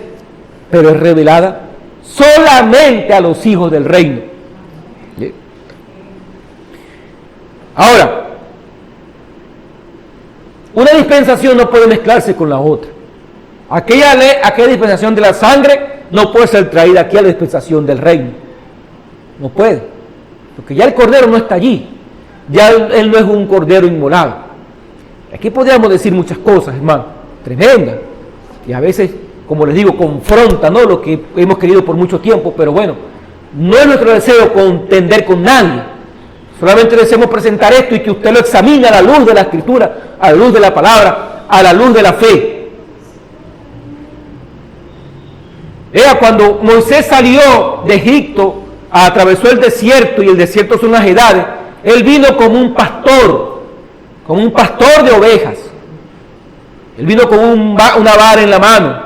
pero es revelada solamente a los hijos del reino. Ahora, una dispensación no puede mezclarse con la otra. Aquella dispensación de la sangre no puede ser traída aquí a la dispensación del reino. No puede. Porque ya el cordero no está allí. Ya él no es un cordero inmolado. Aquí podríamos decir muchas cosas, hermano, tremendas. Y a veces, como les digo, confronta, ¿no?, lo que hemos querido por mucho tiempo. Pero bueno, no es nuestro deseo contender con nadie. Solamente deseamos presentar esto y que usted lo examine a la luz de la Escritura, a la luz de la palabra, a la luz de la fe. Era cuando Moisés salió de Egipto, atravesó el desierto, y el desierto son las edades. Él vino como un pastor de ovejas. Él vino con una vara en la mano,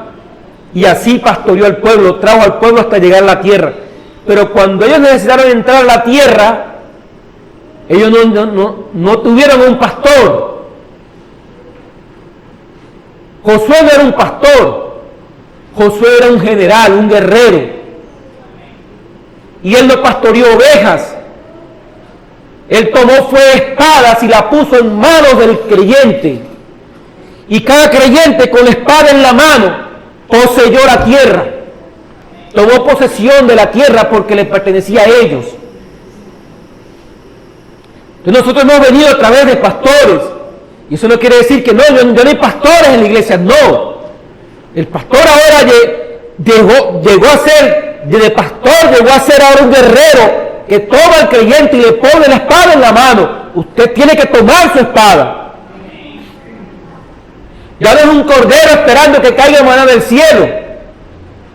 y así pastoreó al pueblo, trajo al pueblo hasta llegar a la tierra. Pero cuando ellos necesitaron entrar a la tierra, ellos no tuvieron un pastor. Josué no era un pastor. Josué era un general, un guerrero. Y él no pastoreó ovejas. Él tomó espadas y la puso en manos del creyente. Y cada creyente con la espada en la mano poseyó la tierra. Tomó posesión de la tierra porque le pertenecía a ellos. Entonces nosotros hemos venido a través de pastores. Y eso no quiere decir que no hay pastores en la iglesia, no. El pastor ahora llegó a ser, de pastor llegó a ser ahora un guerrero que toma al creyente y le pone la espada en la mano. Usted tiene que tomar su espada. Ya no es un cordero esperando que caiga maná del cielo.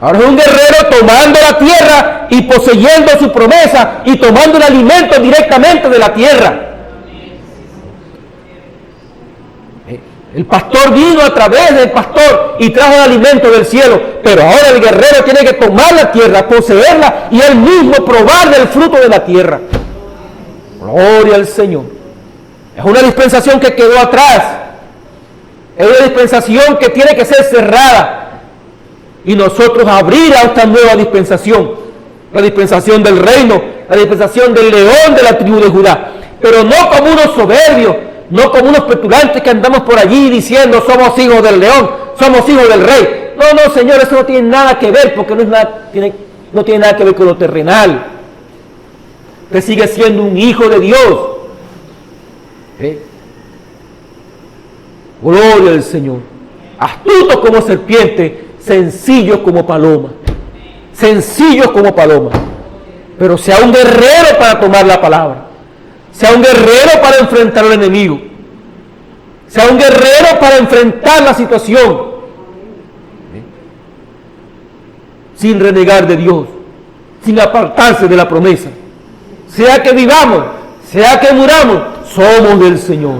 Ahora es un guerrero tomando la tierra y poseyendo su promesa y tomando el alimento directamente de la tierra. El pastor vino a través del pastor y trajo el alimento del cielo, pero ahora el guerrero tiene que tomar la tierra, poseerla y él mismo probar del fruto de la tierra. Gloria al Señor. Es una dispensación que quedó atrás. Es una dispensación que tiene que ser cerrada y nosotros abrir a esta nueva dispensación, la dispensación del reino, la dispensación del león de la tribu de Judá, pero no como unos soberbios, no como unos petulantes que andamos por allí diciendo somos hijos del león, somos hijos del rey. No, no, Señor, eso no tiene nada que ver, porque no tiene nada que ver con lo terrenal. Usted sigue siendo un hijo de Dios. Gloria al Señor. Astuto como serpiente, sencillo como paloma. Sencillo como paloma. Pero sea un guerrero para tomar la palabra. Sea un guerrero para enfrentar al enemigo. Sea un guerrero para enfrentar la situación. Sin renegar de Dios. Sin apartarse de la promesa. Sea que vivamos, sea que muramos, somos del Señor.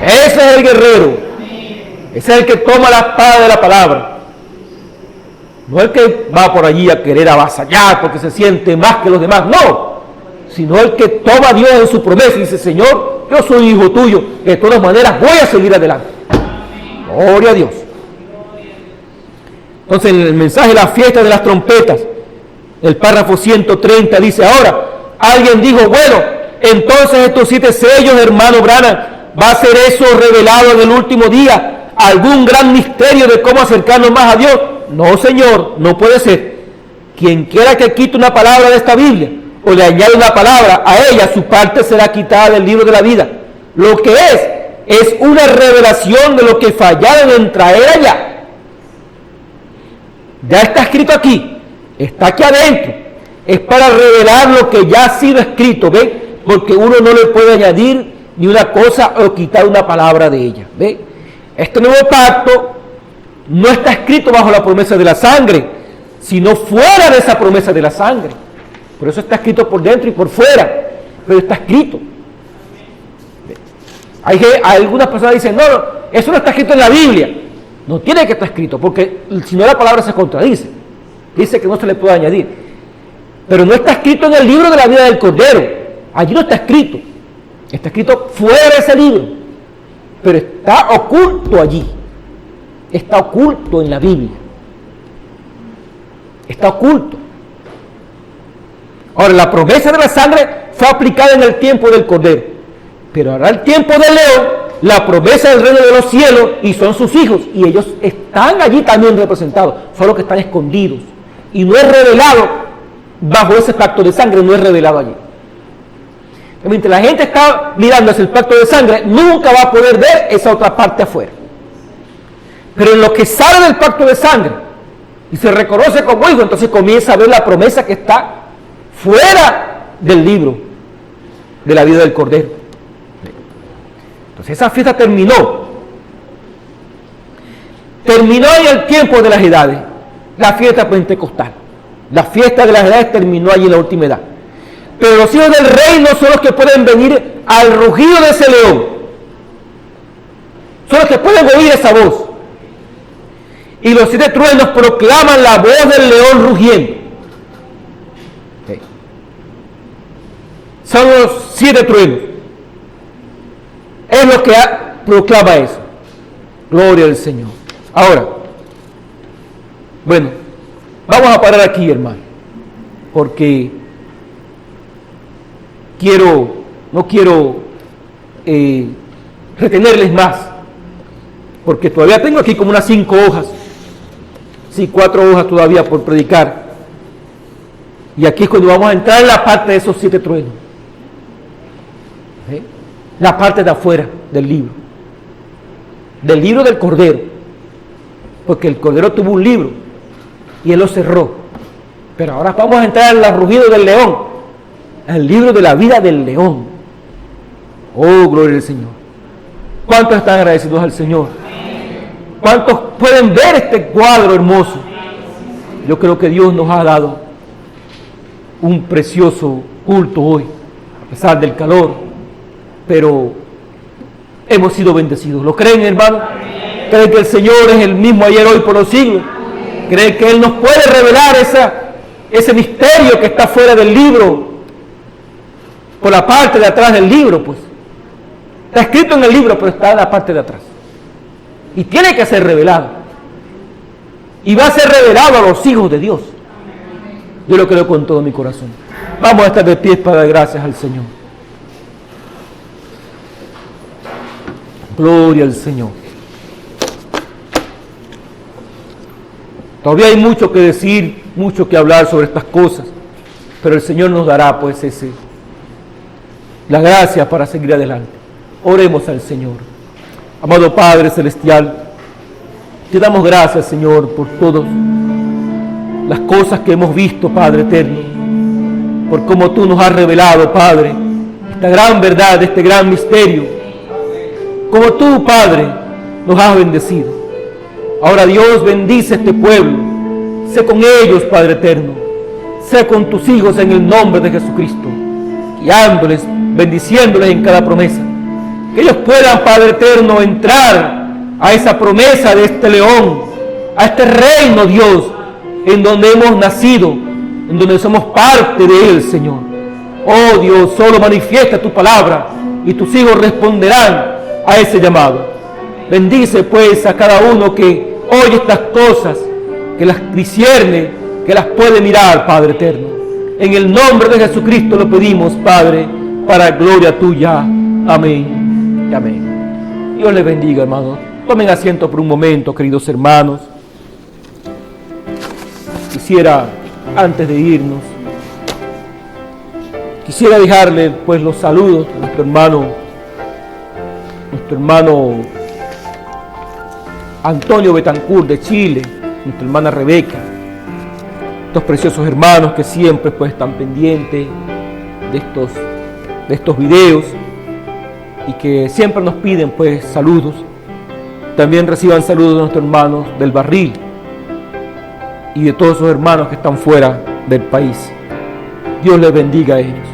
Ese es el guerrero. Ese es el que toma la espada de la palabra. No el que va por allí a querer avasallar porque se siente más que los demás. No. Sino el que toma a Dios en su promesa y dice, Señor, yo soy hijo tuyo, de todas maneras voy a seguir adelante. Gloria a Dios. Entonces, en el mensaje de la fiesta de las trompetas, el párrafo 130 dice, ahora, alguien dijo, bueno, entonces estos 7 sellos, hermano Branham, ¿va a ser eso revelado en el último día? ¿Algún gran misterio de cómo acercarnos más a Dios? No, Señor, no puede ser. Quien quiera que quite una palabra de esta Biblia, o le añade una palabra a ella, su parte será quitada del libro de la vida. Lo que es una revelación de lo que fallaron en traer allá. Ya está escrito aquí, está aquí adentro. Es para revelar lo que ya ha sido escrito, ¿ve? Porque uno no le puede añadir ni una cosa o quitar una palabra de ella, ¿ve? Este nuevo pacto no está escrito bajo la promesa de la sangre, sino fuera de esa promesa de la sangre. Por eso está escrito por dentro y por fuera, pero está escrito. Hay algunas personas dicen, no, eso no está escrito en la Biblia. No tiene que estar escrito, porque si no la palabra se contradice. Dice que no se le puede añadir. Pero no está escrito en el libro de la vida del Cordero. Allí no está escrito. Está escrito fuera de ese libro. Pero está oculto allí. Está oculto en la Biblia. Está oculto. Ahora, la promesa de la sangre fue aplicada en el tiempo del Cordero, pero ahora el tiempo del león, la promesa del reino de los cielos, y son sus hijos, y ellos están allí también representados, solo que están escondidos, y no es revelado bajo ese pacto de sangre, no es revelado allí. Mientras la gente está mirando hacia el pacto de sangre, nunca va a poder ver esa otra parte afuera. Pero en lo que sale del pacto de sangre, y se reconoce como hijo, entonces comienza a ver la promesa que está fuera del libro de la vida del Cordero. Entonces esa fiesta terminó en el tiempo de las edades, la fiesta pentecostal. La fiesta de las edades terminó allí en la última edad. Pero los hijos del reino son los que pueden venir al rugido de ese león. Son los que pueden oír esa voz. Y los 7 truenos proclaman la voz del león rugiendo. Son los 7 truenos. Es lo que proclama eso. Gloria al Señor. Ahora, bueno, vamos a parar aquí, hermano, porque no quiero retenerles más, porque todavía tengo aquí como unas 5 hojas, sí, 4 hojas todavía por predicar, y aquí es cuando vamos a entrar en la parte de esos 7 truenos. La parte de afuera del libro del Cordero, porque el Cordero tuvo un libro y él lo cerró, pero ahora vamos a entrar en el rugido del león, el libro de la vida del león. Oh, gloria al Señor. ¿Cuántos están agradecidos al Señor? ¿Cuántos pueden ver este cuadro hermoso? Yo creo que Dios nos ha dado un precioso culto hoy, a pesar del calor, pero hemos sido bendecidos. ¿Lo creen, hermano? ¿Creen que el Señor es el mismo ayer, hoy, por los siglos? ¿Creen que Él nos puede revelar ese misterio que está fuera del libro, por la parte de atrás del libro? Pues está escrito en el libro, pero está en la parte de atrás, y tiene que ser revelado, y va a ser revelado a los hijos de Dios. Yo lo creo con todo mi corazón. Vamos a estar de pie para dar gracias al Señor. Gloria al Señor. Todavía hay mucho que decir, mucho que hablar sobre estas cosas, pero el Señor nos dará pues la gracia para seguir adelante. Oremos al Señor. Amado Padre Celestial, te damos gracias, Señor, por todas las cosas que hemos visto, Padre eterno, por cómo tú nos has revelado, Padre, esta gran verdad, este gran misterio, como tú, Padre, nos has bendecido. Ahora, Dios, bendice este pueblo, sé con ellos, Padre eterno, sé con tus hijos en el nombre de Jesucristo, guiándoles, bendiciéndoles en cada promesa, que ellos puedan, Padre eterno, entrar a esa promesa de este león, a este reino, Dios, en donde hemos nacido, en donde somos parte de él, Señor. Oh Dios, solo manifiesta tu palabra y tus hijos responderán a ese llamado. Bendice pues a cada uno que oye estas cosas, que las discierne, que las puede mirar, Padre eterno. En el nombre de Jesucristo lo pedimos, Padre, para gloria tuya. Amén y amén. Dios les bendiga, hermanos. Tomen asiento por un momento, queridos hermanos. Quisiera, antes de irnos, quisiera dejarle pues los saludos a nuestro hermano Antonio Betancourt de Chile, nuestra hermana Rebeca, estos preciosos hermanos que siempre pues están pendientes de estos videos y que siempre nos piden pues saludos. También reciban saludos de nuestros hermanos del Barril y de todos esos hermanos que están fuera del país. Dios les bendiga a ellos.